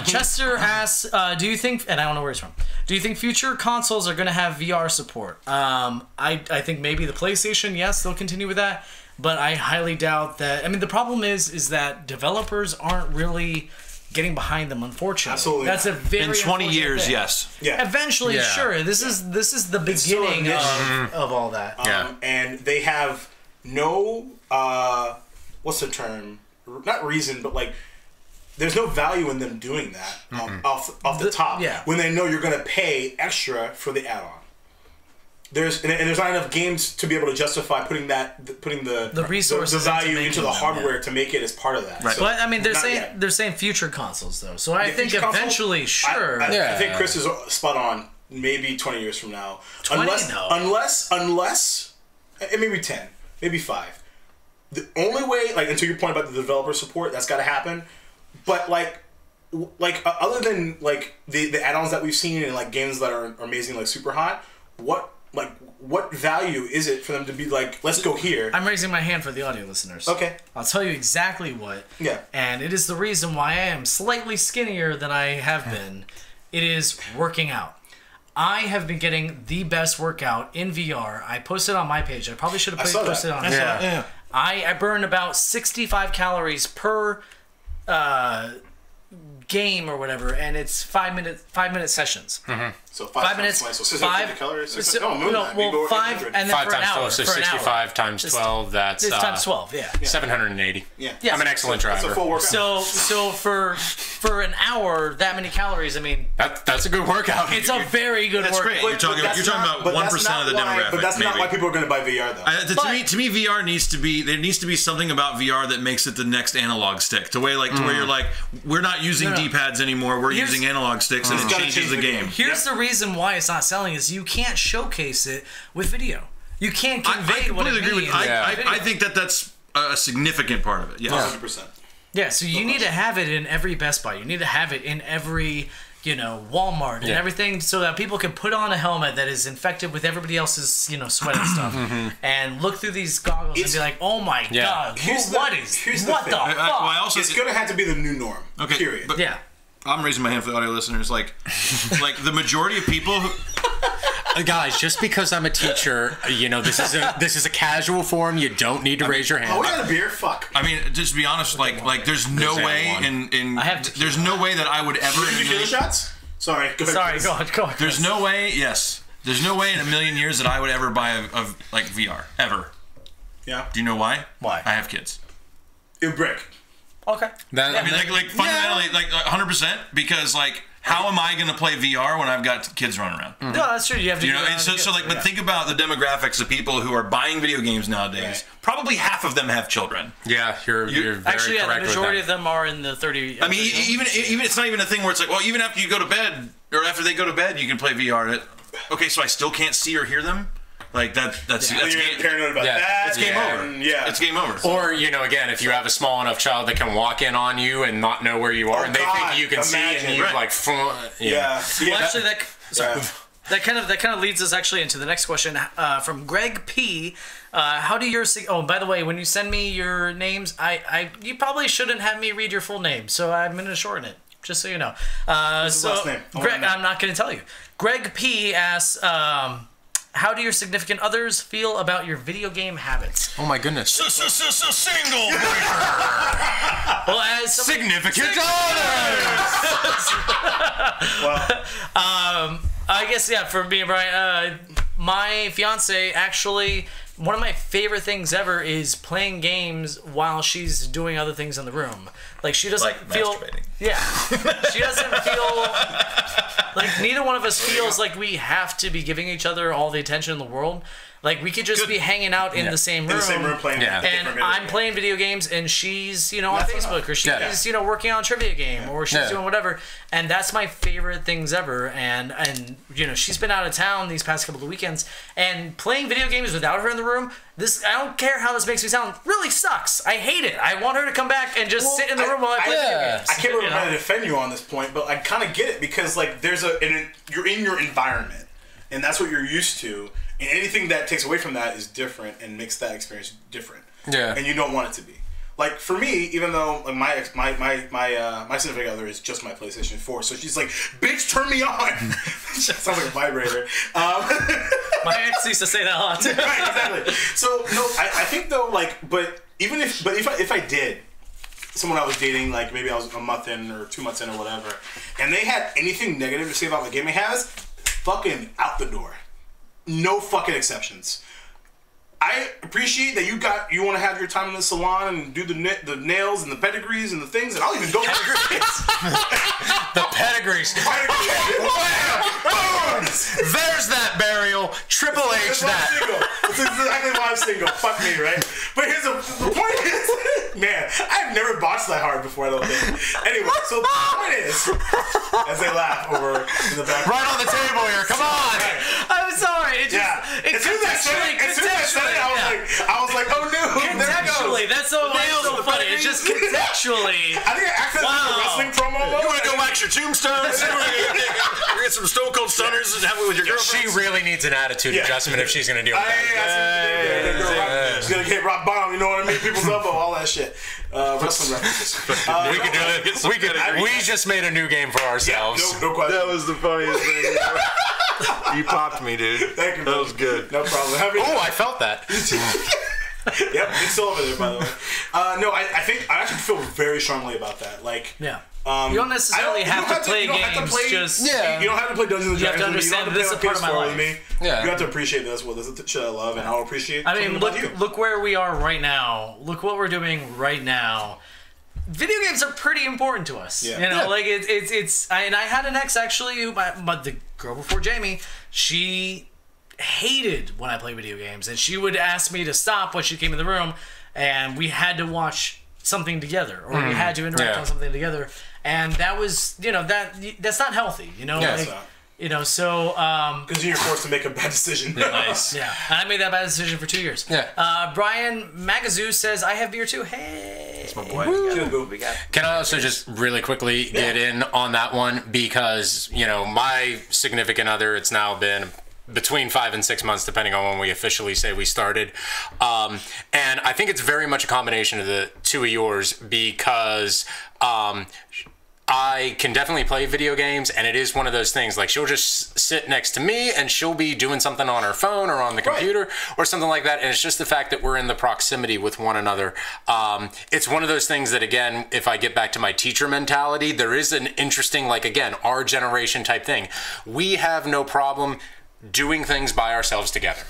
Chester asks, do you think, and I don't know where he's from, do you think future consoles are going to have VR support? I think maybe the PlayStation, yes, they'll continue with that, but I highly doubt that. I mean, the problem is that developers aren't really getting behind them, unfortunately. Absolutely. That's a very In 20 years, thing. yes. Yeah. Eventually, sure. This is the beginning of all that. And they have no what's the term? Not reason, but like there's no value in them doing that off the top. Yeah. When they know you're gonna pay extra for the add-on. There's not enough games to be able to justify putting the resources the value into the them, hardware to make it as part of that. Right. So, But I mean, they're not saying future consoles though, so I think future console, eventually, sure. I think Chris is spot on. Maybe 20 years from now, 20? No. unless, and maybe 10, maybe 5. The only way, like, until your point about the developer support, that's got to happen. But like other than like the add-ons that we've seen in like games that are amazing, like Super Hot, what value is it for them to be like, let's go here? I'm raising my hand for the audio listeners. Okay. I'll tell you exactly what. Yeah. And it is the reason why I am slightly skinnier than I have been. It is working out. I have been getting the best workout in VR. I posted on my page. I probably should have posted it on there. Yeah. I burn about 65 calories per game or whatever, and it's 5 minute sessions. So 5 minutes. So 650 calories. Well, 5 and then 5 for an times hour. 12, so for an 65 hour. times 12, that's It's times 12, yeah. 780. Yeah. I'm an excellent That's a driver. full workout. So for an hour, that many calories, I mean, That's a good workout. it's a very good That's workout. great. You're talking about 1% of the demographic. But that's not maybe. why people are going to buy VR though. To me, VR needs to be. There needs to be something about VR that makes it the next analog stick. To where you're like, we're not using D-pads anymore. We're using analog sticks, and it gotta changes change the the game. game. Here's the reason why it's not selling is you can't showcase it with video. You can't I convey what it completely agree with. means. I think that's a significant part of it. Yes. 100%. Yeah, so you need to have it in every Best Buy. You need to have it in every, Walmart and everything, so that people can put on a helmet that is infected with everybody else's, sweat and stuff, and look through these goggles and be like, "Oh my god, Here's the what the fuck?" I also It's going to have to be the new norm. Okay, Period. but I'm raising my hand for the audio listeners. Like the majority of people who. guys, just because I'm a teacher, this is a casual forum. You don't need to raise your hand. Oh, we got a beer? Fuck. I mean, just to be honest, like there's no way there's no way that I would ever. Did you do the shots? Sorry. Go ahead. Sorry, go on. There's no way. Yes, there's no way in a million years that I would ever buy a like VR ever. Yeah. Do you know why? Why? I have kids. It brick. Okay. I mean, like fundamentally, like 100%, because like, how am I going to play VR when I've got kids running around? No, that's true. You have to. And so like, but think about the demographics of people who are buying video games nowadays. Right. Probably half of them have children. Yeah, you're very actually, correct the majority with of them are in the 30. I mean, even it's not even a thing where it's like, well, even after you go to bed or after they go to bed, you can play VR. Okay, so I still can't see or hear them. Like that's You're paranoid about that. It's game over. Yeah. It's game over. Or, again, if you have a small enough child that can walk in on you and not know where you are, and they think you can see, and you Yeah. Well, actually, that kind of leads us actually into the next question from Greg P. How do your by the way, when you send me your names, you probably shouldn't have me read your full name, so I'm going to shorten it, just so you know. What's his last name? Greg, I'm not going to tell you. Greg P. asks, how do your significant others feel about your video game habits? Oh my goodness. Single. Well, as Significant others! I guess, yeah, for me and Brian, my fiance actually, one of my favorite things ever is playing games while she's doing other things in the room. Like, she doesn't feel... masturbating. Yeah. She doesn't feel... Like, neither one of us feels like we have to be giving each other all the attention in the world. Like, we could just be hanging out in the same room. In the same room playing. Yeah. And I'm playing video games, and she's, on Facebook, or she's, working on a trivia game, or she's doing whatever. And that's my favorite things ever. And she's been out of town these past couple of weekends, and playing video games without her in the room, I don't care how this makes me sound, really sucks. I hate it. I want her to come back and just sit in the room while I play video games. I can't really to defend you on this point, but I kind of get it, because like you're in your environment, and that's what you're used to. And anything that takes away from that is different and makes that experience different. Yeah. And you don't want it to be. Like, for me, even though like, my significant other is just my PlayStation 4, so she's like, "Bitch, turn me on." Sounds like a vibrator. My ex used to say that a lot too. Right, exactly. So no, I think though, like, but if I did, someone I was dating, like maybe I was a month in or 2 months in or whatever, and they had anything negative to say about my gaming habits, fucking out the door. No fucking exceptions. I appreciate that you want to have your time in the salon and do the nails and the pedigrees and the things, and I'll even go the pedigrees. There's that burial. Triple H that. That's exactly why I'm single. Fuck me, right? But here's the point is, man, I've never boxed that hard before, I don't think. Anyway, so the point is, as they laugh over in the back. Right on the table here, come on. I'm sorry. It just, as soon as I said it, I was like, oh no. Contextually, that's so funny. It's just contextually. I think I acted like a wrestling promo. You want to go wax your tombstones? You want to get some Stone Cold Stunners and have it with your girlfriend? She really needs an attitude adjustment if she's going to deal with that. She's going to get rock bottom, you know what I mean? People's elbow, all that shit. Wrestling references. We could do it. We just made a new game for ourselves. No question. That was the funniest thing. You popped me, dude. Thank you, That was good. No problem. Oh, I felt that. Yep, it's still over there, by the way. No, I think I actually feel very strongly about that. Like, yeah. You don't necessarily have to play games. You don't have to play Dungeons and Dragons. You have to understand that this is a part of my life. Yeah. You have to appreciate this. Well, this is the shit I love, and I'll appreciate. I mean, look where we are right now. Look what we're doing right now. Video games are pretty important to us. Yeah. Like it's. And I had an ex actually, but the girl before Jamie, she hated when I play video games, and she would ask me to stop when she came in the room, and we had to watch something together, or we had to interact on something together, and that was, that's not healthy, so because you're forced to make a bad decision. Nice. Yeah, and I made that bad decision for 2 years. Yeah. Brian Magazoo says, "I have beer too." Hey, that's my boy. Can I also just really quickly get in on that one, because my significant other, it's now been between 5 and 6 months, depending on when we officially say we started. And I think it's very much a combination of the two of yours, because I can definitely play video games, and it is one of those things, like, she'll just sit next to me, and she'll be doing something on her phone or on the computer or something like that, and it's just the fact that we're in the proximity with one another. It's one of those things that, again, if I get back to my teacher mentality, there is an interesting, like, again, our generation type thing. We have no problem doing things by ourselves together.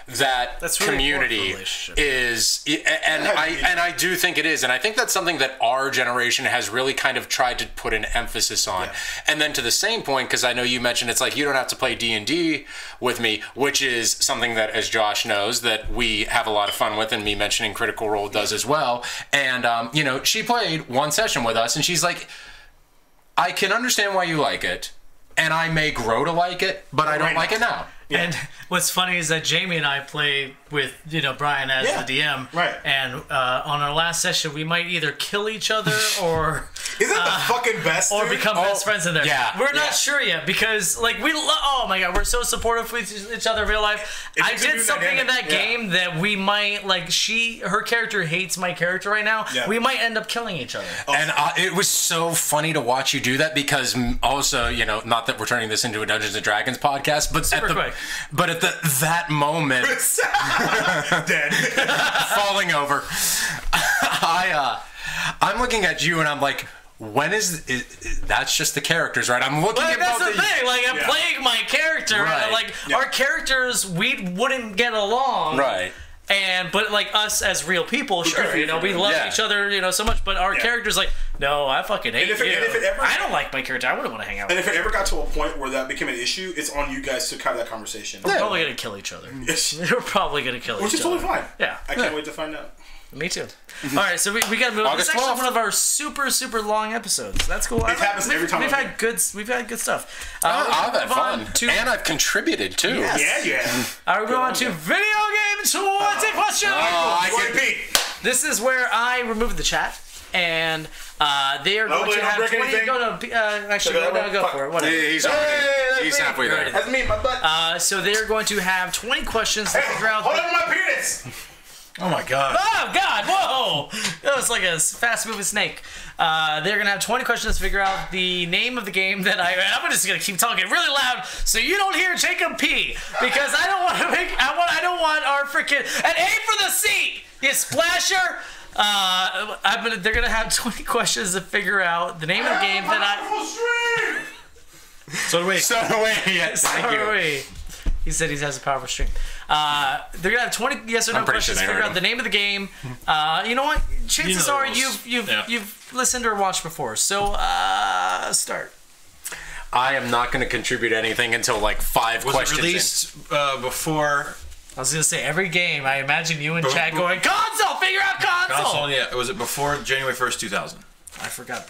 That's really community is, and I do think it is, and I think that's something that our generation has really kind of tried to put an emphasis on. And then to the same point, because I know you mentioned it's like you don't have to play D&D with me, which is something that, as Josh knows, that we have a lot of fun with, and me mentioning Critical Role does as well. And you know, she played one session with us, and she's like, I can understand why you like it, and I may grow to like it, but I don't like it now. Yeah. And what's funny is that Jamie and I play with, you know, Brian as the DM. Right. And on our last session, we might either kill each other or... Isn't that the fucking best, or dude? become best friends in there. Yeah. We're not sure yet because, like, oh my god, we're so supportive with each other in real life. I did something in that game that we might, like, her character hates my character right now. Yeah. We might end up killing each other. And it was so funny to watch you do that because also, you know, not that we're turning this into a Dungeons & Dragons podcast, but at that moment... Dead. Falling over. I'm looking at you and I'm like, when is that's just the characters, right? I'm looking at that's the thing. Like, I'm playing my character. Right. Like, our characters, we wouldn't get along. Right. But like us as real people, sure, you know, we love each other, you know, so much. But our characters, like, no, I fucking hate you. I don't like my character. I wouldn't want to hang out with you. And if it ever got to a point where that became an issue, it's on you guys to have that conversation. We're probably going to kill each other. We're probably going to kill each other. Which is totally fine. Yeah. I can't wait to find out. Me too. All right, so we got to move on. This is actually one of our super long episodes. That's cool. It happens every time. We've had good stuff. I've had fun, and I've contributed too. Yes. Yeah. All right, we're on to video game 20 questions. This is where I removed the chat, and they are going to have 20. Actually, go for it. Whatever. He's halfway there. That's me, my butt. So they are going to have 20 questions to figure out. Hold on my penis. Oh my god. Oh god, whoa! That was like a fast moving snake. They're going to have 20 questions to figure out the name of the game that I'm just going to keep talking really loud so you don't hear Jacob pee. Because I don't want to I don't want our freaking... And aim for the seat, you splasher! They're going to have 20 questions to figure out the name of the game that So do we. Yes, thank you. He said he has a powerful stream. They're gonna have 20 yes or no questions to figure out the name of the game. You know what? Chances are you've listened or watched before. So start. I am not going to contribute anything until like 5 questions. Was it released before? I was gonna say every game. I imagine you and Chad going console. Figure out console. Console. Yeah. Was it before January 1st, 2000? I forgot.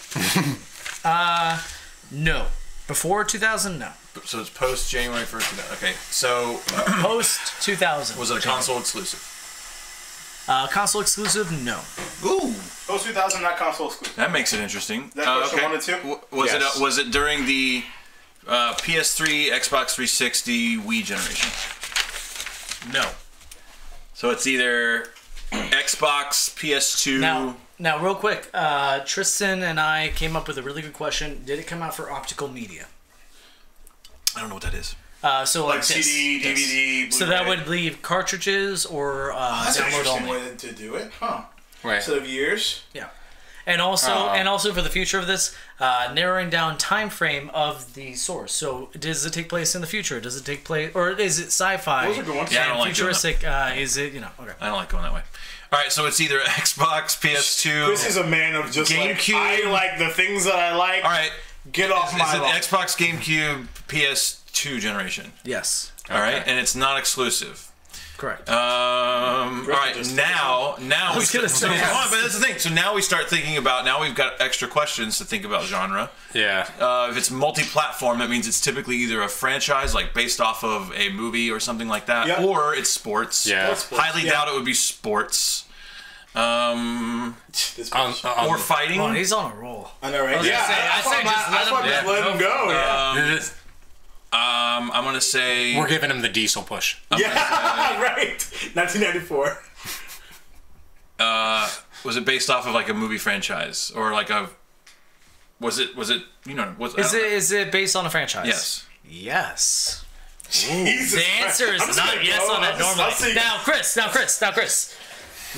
No. Before 2000, no. So it's post January 1st, 2000. Okay, so... post 2000. Was it a console exclusive? Console exclusive, no. Ooh. Post 2000, not console exclusive. That makes it interesting. That question 1 and 2? Was it during the PS3, Xbox 360, Wii generation? No. So it's either Xbox, PS2... Now, real quick, Tristan and I came up with a really good question. Did it come out for optical media? I don't know what that is. So like CD, DVD, Blu-ray. So that would leave cartridges or that's an download interesting only. way to do it, huh? Right. Instead of years. Yeah. And also for the future of this, narrowing down time frame of the source. So does it take place in the future? Does it take place, or is it sci-fi? Those are good ones. Yeah, I don't like futuristic. Is it okay? I don't like going that way. All right, so it's either Xbox, PS2. Chris is a man of just GameCube. I like the things that I like. All right. Get off my lawn. Is it Xbox, GameCube, PS2 generation? Yes. All right, and it's not exclusive. Correct. All right, now we start, but that's the thing. So now we start thinking about. Now we've got extra questions to think about genre. Yeah. If it's multi-platform, that means it's typically either a franchise, like based off of a movie or something like that, or it's sports. Yeah. Highly doubt it would be sports. Or fighting. Oh, he's on a roll. I know, right? I say just let him go. I'm gonna say we're giving him the diesel push. Right. 1994. Was it based off of like a movie franchise or like a Was it? You know, Is it based on a franchise? Yes. Yes. Jesus The Christ. answer is I'm just not gonna yes go. on that I'll just- normally. I'll see. Now, Chris.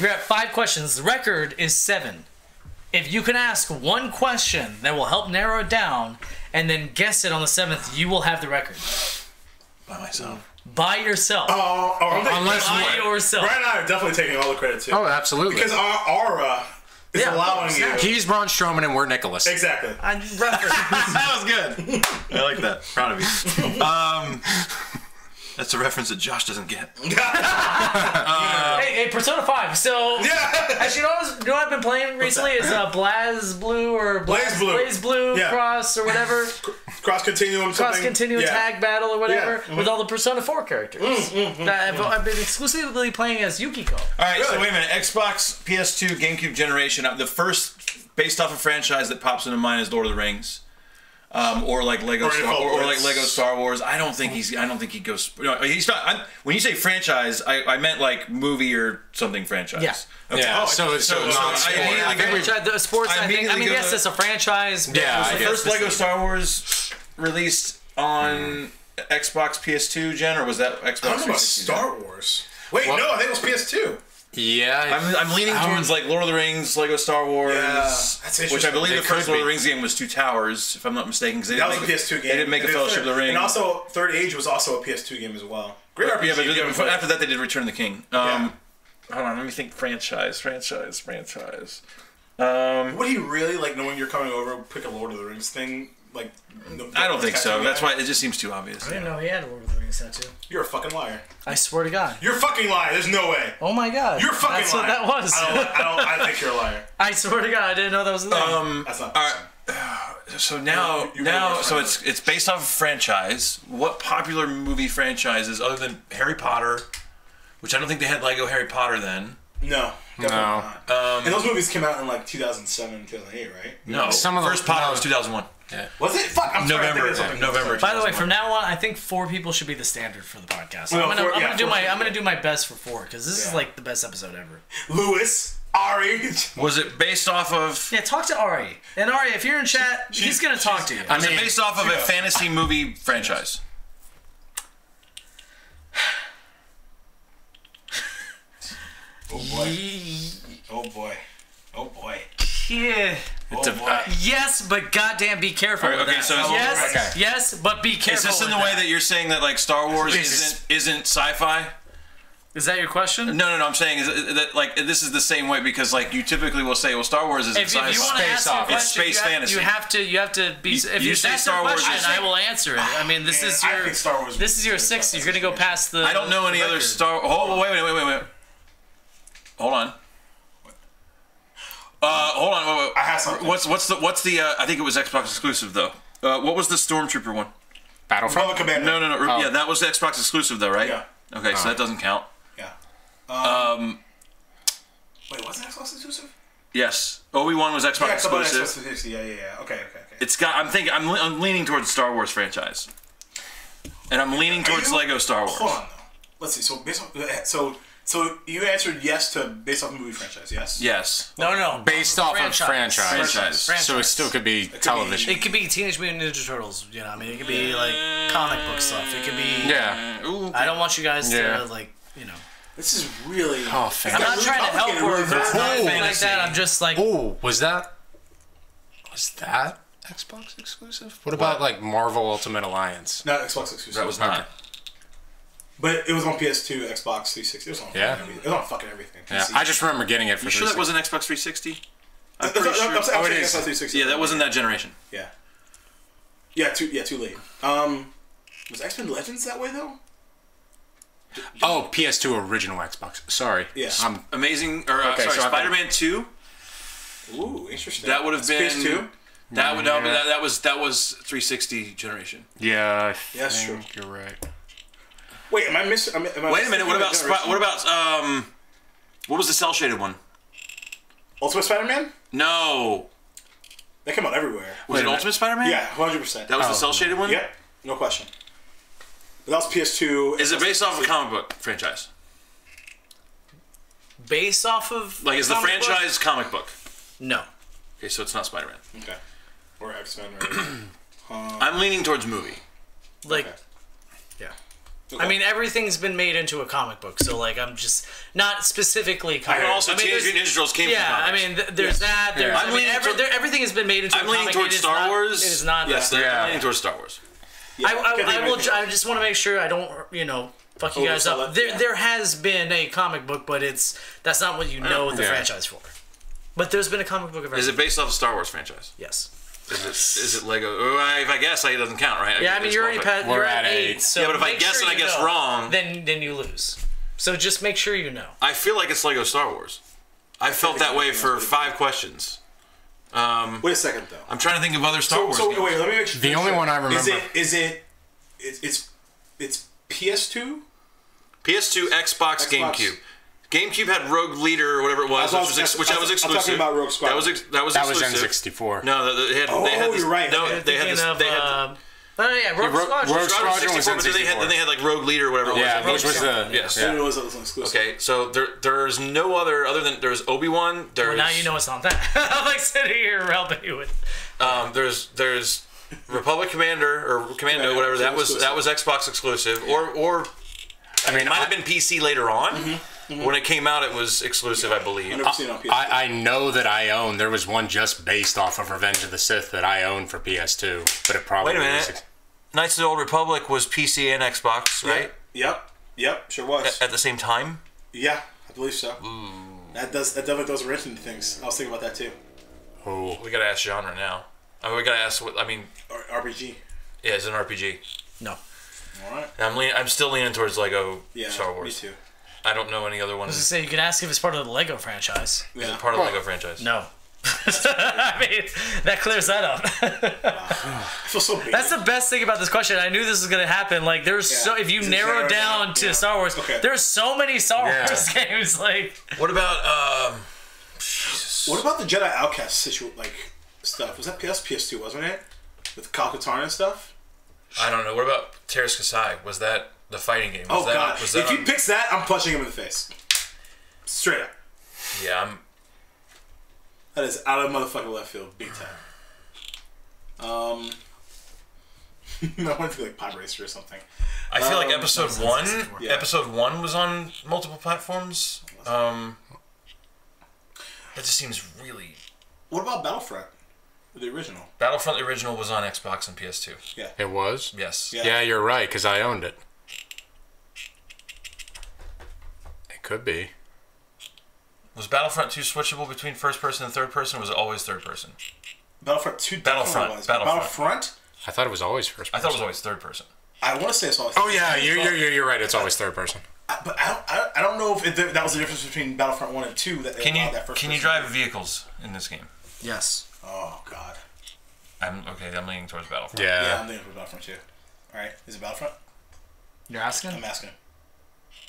We're at 5 questions. The record is 7. If you can ask one question that will help narrow it down, and then guess it on the 7th, you will have the record. By myself. By yourself. Unless By yourself. Brian and I are definitely taking all the credit too. Oh, absolutely. Because our aura is Yeah, allowing of you. course. He's Braun Strowman and we're Nicholas. Exactly. That was good. I like that. Proud of you. That's a reference that Josh doesn't get. Hey, Persona 5. So, actually, you know what I've been playing recently is Blaze Blue or Blaze Blue Yeah. Cross or whatever. Cross Continuum. Cross Continuum Tag Battle or whatever Yeah. with all the Persona 4 characters. I've been exclusively playing as Yukiko. All right, so Really? wait a minute. Xbox, PS2, GameCube generation. The first based off a franchise that pops into mind is Lord of the Rings. Or like Lego, or like Lego Star Wars. I don't think he goes. No, he's not. When you say franchise, I meant like movie or something franchise. Yeah. Okay. Yeah, so not sport. I think we've The sports, I mean, immediately go yes, to- it's a franchise. but Yeah, it was I the guess first First Lego Star Wars released on Xbox PS2 gen, or was that Xbox I don't know about 360 gen? Star Wars. Wait, What? no, I think it was PS2. Yeah. I'm leaning towards like Lord of the Rings, Lego Star Wars, Yeah, that's interesting. which I believe It the first could Lord of the be. Rings game was Two Towers, if I'm not mistaken. Because That was a PS2 game. They didn't make a And then Fellowship of the Ring. And also, Third Age was also a PS2 game as well. Great RPG. yeah, but if you haven't played after that they did Return of the King. Yeah. Hold on, let me think. Franchise. Would he really, like, knowing you're coming over, pick a Lord of the Rings thing? Like, I don't think so. tattoo That's guy? why it just seems too obvious. I didn't know he had a Lord of the Rings tattoo. You're a fucking liar. I swear to God. You're a fucking liar. There's no way. Oh my God. You're a fucking That's liar. what that was. I think you're a liar. I swear to God, I didn't know that was a thing. That's not. All right. So now, so it's based off of franchise. What popular movie franchises other than Harry Potter, which I don't think they had Lego Harry Potter then. No. No. Not. And those movies came out in like 2007, 2008, right? No, Some of first them- Potter no. was 2001. Was it? Fuck, I'm sorry. I think it was something else. November. By the way, from now on, I think 4 people should be the standard for the podcast. Well, I'm four- gonna yeah, do four my should I'm gonna be. do my best for 4 because this is Yeah. like the best episode ever. Lewis, Ari. Was it based off of? Yeah, talk to Ari. And Ari, if you're in chat, he's gonna talk to you. Was it based off of a fantasy movie franchise? Oh boy. Oh boy. Oh boy. Yeah. Oh boy. Yes, but goddamn, be careful. Alright, with okay, that. so is- yes, okay. yes, but be careful. Is this in the with way that you're saying that like Star Wars isn't sci-fi? Is that your question? No. I'm saying is that like this is the same way because like you typically will say, well, Star Wars isn't If you sci-fi. want to ask Space a opera. question, It's space fantasy. You have to be. If you you say that's Star a Wars question, is- I will answer it. I mean, this is I your think Star Wars this is your is 6th. You're gonna go past the. I don't know any other record. Star. Oh, wait. Hold on. Hold on. Wait. I have something. What's the? I think it was Xbox exclusive though. What was the Stormtrooper one? Battlefront. Republic Commando. No. Oh. Yeah, that was the Xbox exclusive though, right? Yeah. Okay, so that doesn't count. Yeah. Wait, was it Xbox exclusive? Yes, Obi-Wan was Xbox Yeah, come on, exclusive. Xbox exclusive. Yeah. Okay. It's got. I'm leaning towards Star Wars franchise, and I'm leaning towards you- Lego Star Wars. Hold on, though. Let's see. So based on, so you answered yes to based off the movie franchise, yes? Yes. No. Based off of franchise. Franchise. So it still could be television. It could be Teenage Mutant Ninja Turtles. You know, I mean, it could be like comic book stuff. It could be. Yeah. Ooh. I don't want you guys Yeah. to like, you know. This is really. Oh, I'm fantastic. not trying to help or Really hurt or anything like fantasy. that. I'm just like. Oh, was that Xbox exclusive? What about like Marvel Ultimate Alliance? Not Xbox exclusive. That was not. But it was on PS2, Xbox 360. It was on fucking Yeah. everything. It was on fucking everything. Yeah, PC. I just remember getting it for You sure that 360. wasn't Xbox 360? I'm I'm pretty saying sure. Oh, it Xbox is. 360. Yeah, that wasn't that generation. Yeah. Too late. Was X-Men Legends that way though? Oh, PS2 original Xbox. Sorry. Yeah. Amazing, Okay, so I've Spider-Man 2. Ooh, interesting. That would have It's been PS2. That would that was 360 generation. Yeah, I That's think you're right. Wait, am I missing? Am I Wait a minute. What about generation? what was the cell shaded one? Ultimate Spider-Man? No, That came out everywhere. was it Ultimate Spider-Man? Yeah, 100%. that was the cell shaded one. Yep, no question. But that was PS2. Is it based off a comic book franchise? Based off of. Like, is the comic book? franchise comic book? No. Okay, so it's not Spider-Man. Okay. Or X-Men, right? I'm leaning towards movie. Like, Okay. yeah. Okay. I mean, everything's been made into a comic book, so like, I'm just not specifically. And also, I mean, Teenage there's- Mutant Ninja Turtles came Yeah, from I comics. mean, there's that. There's, I'm I mean, leaning toward- everything has been made into. I'm a leaning comic. towards It is Star not- Wars. It is not. Yes, I'm leaning towards Star Wars. Yeah, I just want to make sure I don't, fuck you guys up. There has been a comic book, but that's not what you know the franchise for. But there's been a comic book of everything. Is it based off a Star Wars franchise? Yes. Is it Lego? Oh, if I guess, it doesn't count, right? Yeah, I mean, you're already past. We're You're at at 8. 8. So Yeah, but if I make guess sure and I you guess know, wrong- then you lose. So just make sure you know. I feel like it's Lego Star Wars. I felt that way for 5 questions. Wait a second, though. I'm trying to think of other Star Wars So games. wait, let me make sure. The only one I remember. It's PS2? PS2, Xbox, GameCube. GameCube had Rogue Leader or whatever it was, which was exclusive. I'm talking about Rogue Squadron. That was That was exclusive. N64. No, they had. Oh, they had this, you're right. No, Okay. they had this. They had. Oh yeah, Rogue Squadron. Rogue Squadron was 64, but then they had like Rogue Leader or whatever it was. Yeah, which was the Yes. I didn't know it was exclusive. Okay, so there's no other than there's Obi-Wan. There's Well, now you know it's not that. I'm like sitting here helping you with. there's Republic Commander or Commando, Yeah, whatever. so That was Xbox exclusive, or I mean, it might have been PC later on. When it came out, it was exclusive, I believe. I've never seen it on PS2. I know that I own. There was one just based off of Revenge of the Sith that I owned for PS2, but it probably Wait a minute. was. Knights of the Old Republic was PC and Xbox, right? Yep, sure was. At the same time. Yeah, I believe so. That definitely throws a wrench into things. I was thinking about that too. Oh, We gotta ask genre now. I mean, we gotta ask what. I mean, Or RPG. yeah, it's an RPG. No. All right. I'm still leaning towards Lego Yeah, Star Wars. me too. I don't know any other I was ones. gonna say you can ask if it's part of the Lego franchise. Yeah. Part of the Lego franchise. No. I mean, that clears that up. I feel so big. That's the best thing about this question. I knew this was gonna happen. Like, there's so if you It's narrow narrowed down down, to yeah. Star Wars, Okay. there's so many Star Yeah. Wars games. Like, What about What about the Jedi Outcast stuff? Was that PS2, wasn't it? With Kyle Katarn and stuff? I don't know. What about Terrace Kasai? Was that the fighting game? Was Oh, that, God. Was that If he on- picks that, I'm punching him in the face. Straight up. Yeah, That is out of motherfucking left field, big time. I want to be like Pod Racer or something. I feel like episode 1. Yeah. Episode 1 was on multiple platforms. That just seems really. What about Battlefront? The original. Battlefront the original was on Xbox and PS2. Yeah. it was. Yes. Yeah. Yeah, you're right, because I owned it. It could be. Was Battlefront 2 switchable between first person and third person, or was it always third person? Battlefront 2 Battlefront. definitely was. Battlefront. Battlefront? I thought it was always first I person. thought it was always third person. I want to say it's always. Oh yeah, you're right. It's always third person. But I don't know if that was the difference between Battlefront 1 and 2 that they Can allowed you that first can you person. drive vehicles in this game? yes. Oh, God. I'm leaning towards Battlefront. Yeah, Yeah. I'm thinking for Battlefront 2. Alright, is it Battlefront? You're asking I'm asking.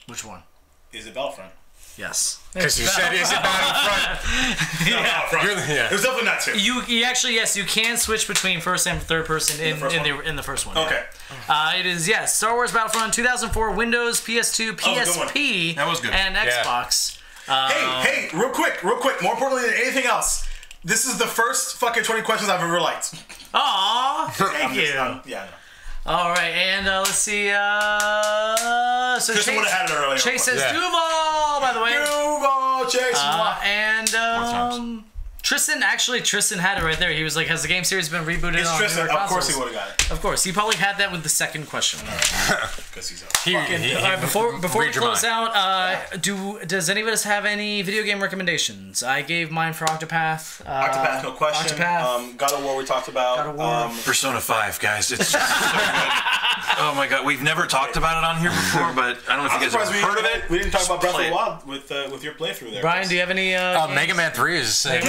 which one? Is it Battlefront? Yes. Because you said, is it Battlefront? Battlefront. Yeah. It was definitely not 2. You actually you can switch between first and third person in the first one. Okay. It is Star Wars Battlefront 2004 Windows, PS2, That was a good PSP, That was good. and Xbox. Hey, real quick. More importantly than anything else, this is the first fucking 20 questions I've ever liked. Aw, thank you. Yeah, I know. All right, and let's see. So Kristen would have had it earlier. Chase says Yeah. Duval, by the way. Duval, Chase. And times. Tristan had it right there. He was like, has the game series been rebooted It's on Tristan. newer Of course he consoles? would have got it. Of course. He probably had that with the second question. Because he's up. All right, before we read your close mind. out, does any of us have any video game recommendations? I gave mine for Octopath. Octopath, no question. Octopath. God of War, we talked about. God of War. Persona 5, guys. It's so good. Oh my god, we've never talked about it on here before, but I don't know if I'm you guys have surprised heard of it. we didn't talk about Breath of play the it. Wild with your playthrough there. Brian, do you have any? Mega Man 3 is. Everybody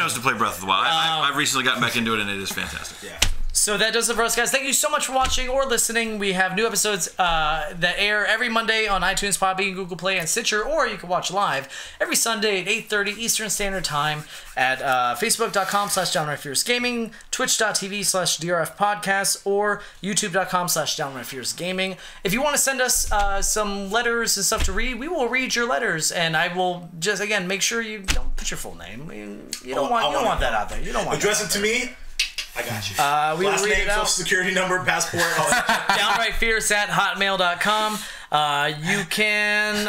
knows to play Breath of the Wild. I've recently gotten back into it, and it is fantastic. Yeah. So that does it for us, guys. Thank you so much for watching or listening. We have new episodes that air every Monday on iTunes, Podbean, Google Play, and Stitcher, or you can watch live every Sunday at 8:30 Eastern Standard Time at facebook.com/DownrightFierceGaming, twitch.tv/DRFPodcasts, or youtube.com/DownrightFierceGaming. If you want to send us some letters and stuff to read, we will read your letters, and I will just, again, make sure you don't put your full name. You don't want that out there. You don't want Address that it to me. I got you. we Last will read name, it out. social security number, passport, all that. DownrightFierce@hotmail.com. You can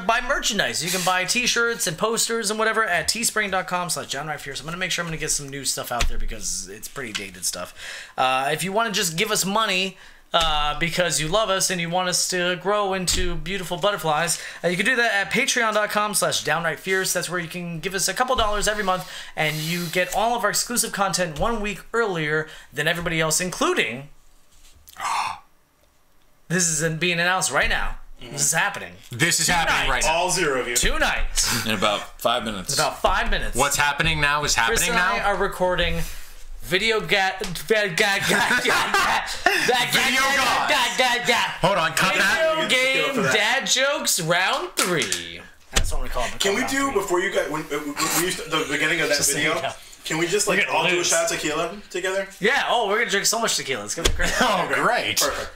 buy merchandise. You can buy t-shirts and posters and whatever at teespring.com/DownrightFierce. I'm going to make sure I'm going to get some new stuff out there because it's pretty dated stuff. If you want to just give us money because you love us and you want us to grow into beautiful butterflies, you can do that at patreon.com/DownrightFierce. That's where you can give us a couple dollars every month and you get all of our exclusive content 1 week earlier than everybody else, including this is being announced right now. This is happening. This is happening right now. All 0 of you. Tonight. In about 5 minutes. About 5 minutes. What's happening now is happening Chris and I now. are recording video Hold on, cut that. Video game dad jokes round 3. That's what we call it. Can we do, before you guys, when you start, the beginning of that Just video, so you know. can we just like We're gonna all do a lose. shot of tequila together? Yeah. Oh, we're gonna drink so much tequila. It's gonna be great. Oh, great. Perfect.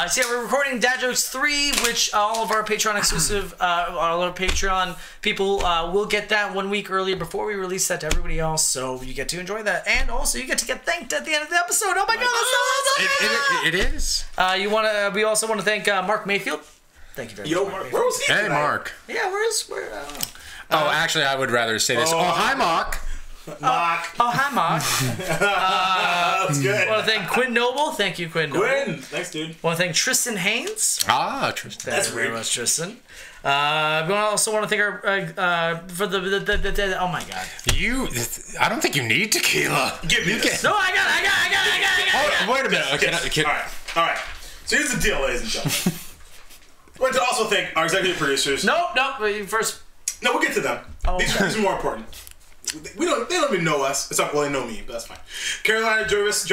So yeah, we're recording Dad Jokes 3, which all of our Patreon exclusive, all our Patreon people will get that 1 week earlier before we release that to everybody else. So you get to enjoy that, and also you get to get thanked at the end of the episode. Oh my God, that's so awesome! It is. We also want to thank Mark Mayfield. Thank you very much. Mark, where was he Hey, tonight? Mark. Yeah, where? I don't know. Oh, actually, I would rather say this. Oh, hi, Mark. Mark. Oh, hi, Mark. That's good. I want to thank Quinn Noble. Thank you, Quinn Noble. Quinn. Thanks, dude. Want to thank Tristan Haynes. Ah, Tristan. Thank you very much, Tristan. We also want to thank our for the oh my God. I don't think you need tequila. Give me this. No, I got it. Wait a minute. Okay. All right. So here's the deal, ladies and gentlemen. I want to also thank our executive producers. Nope. First. No, we'll get to them. Oh, These okay. are more important. They don't even know us. It's not, well, they know me, but that's fine. Carolina Jarvis,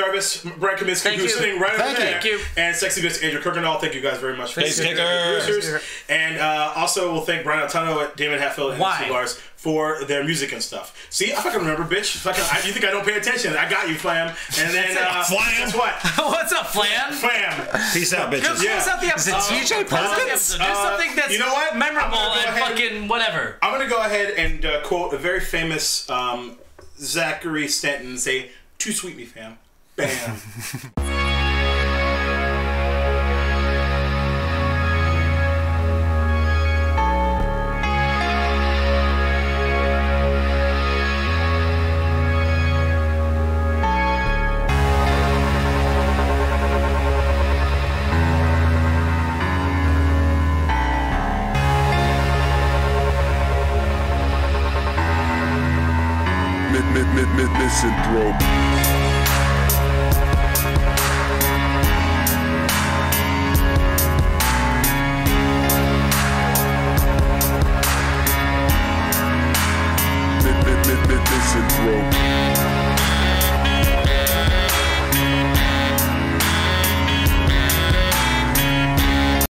Brad Kaminsky, Thank who's you. sitting right over Thank there. you. Thank you. And Sexy Bitch Andrew Kirkendall. Thank you guys very much. Thanks, the producers. And also we'll thank Brian Altano at Damon Hatfield and Why? Cigars for their music and stuff. See, I fucking remember, bitch. You think I don't pay attention? I got you, Flam. And then, Flam? guess what? What's up, Flam? Flam. Peace out, bitches. Close out the episode. TJ Close out the Perkins? episode. Do something that's you know what? memorable I'm gonna go and ahead- fucking whatever. I'm going to go ahead and quote a very famous Zachary Stanton and say, "Too sweet me, fam." Bam. Misanthrope.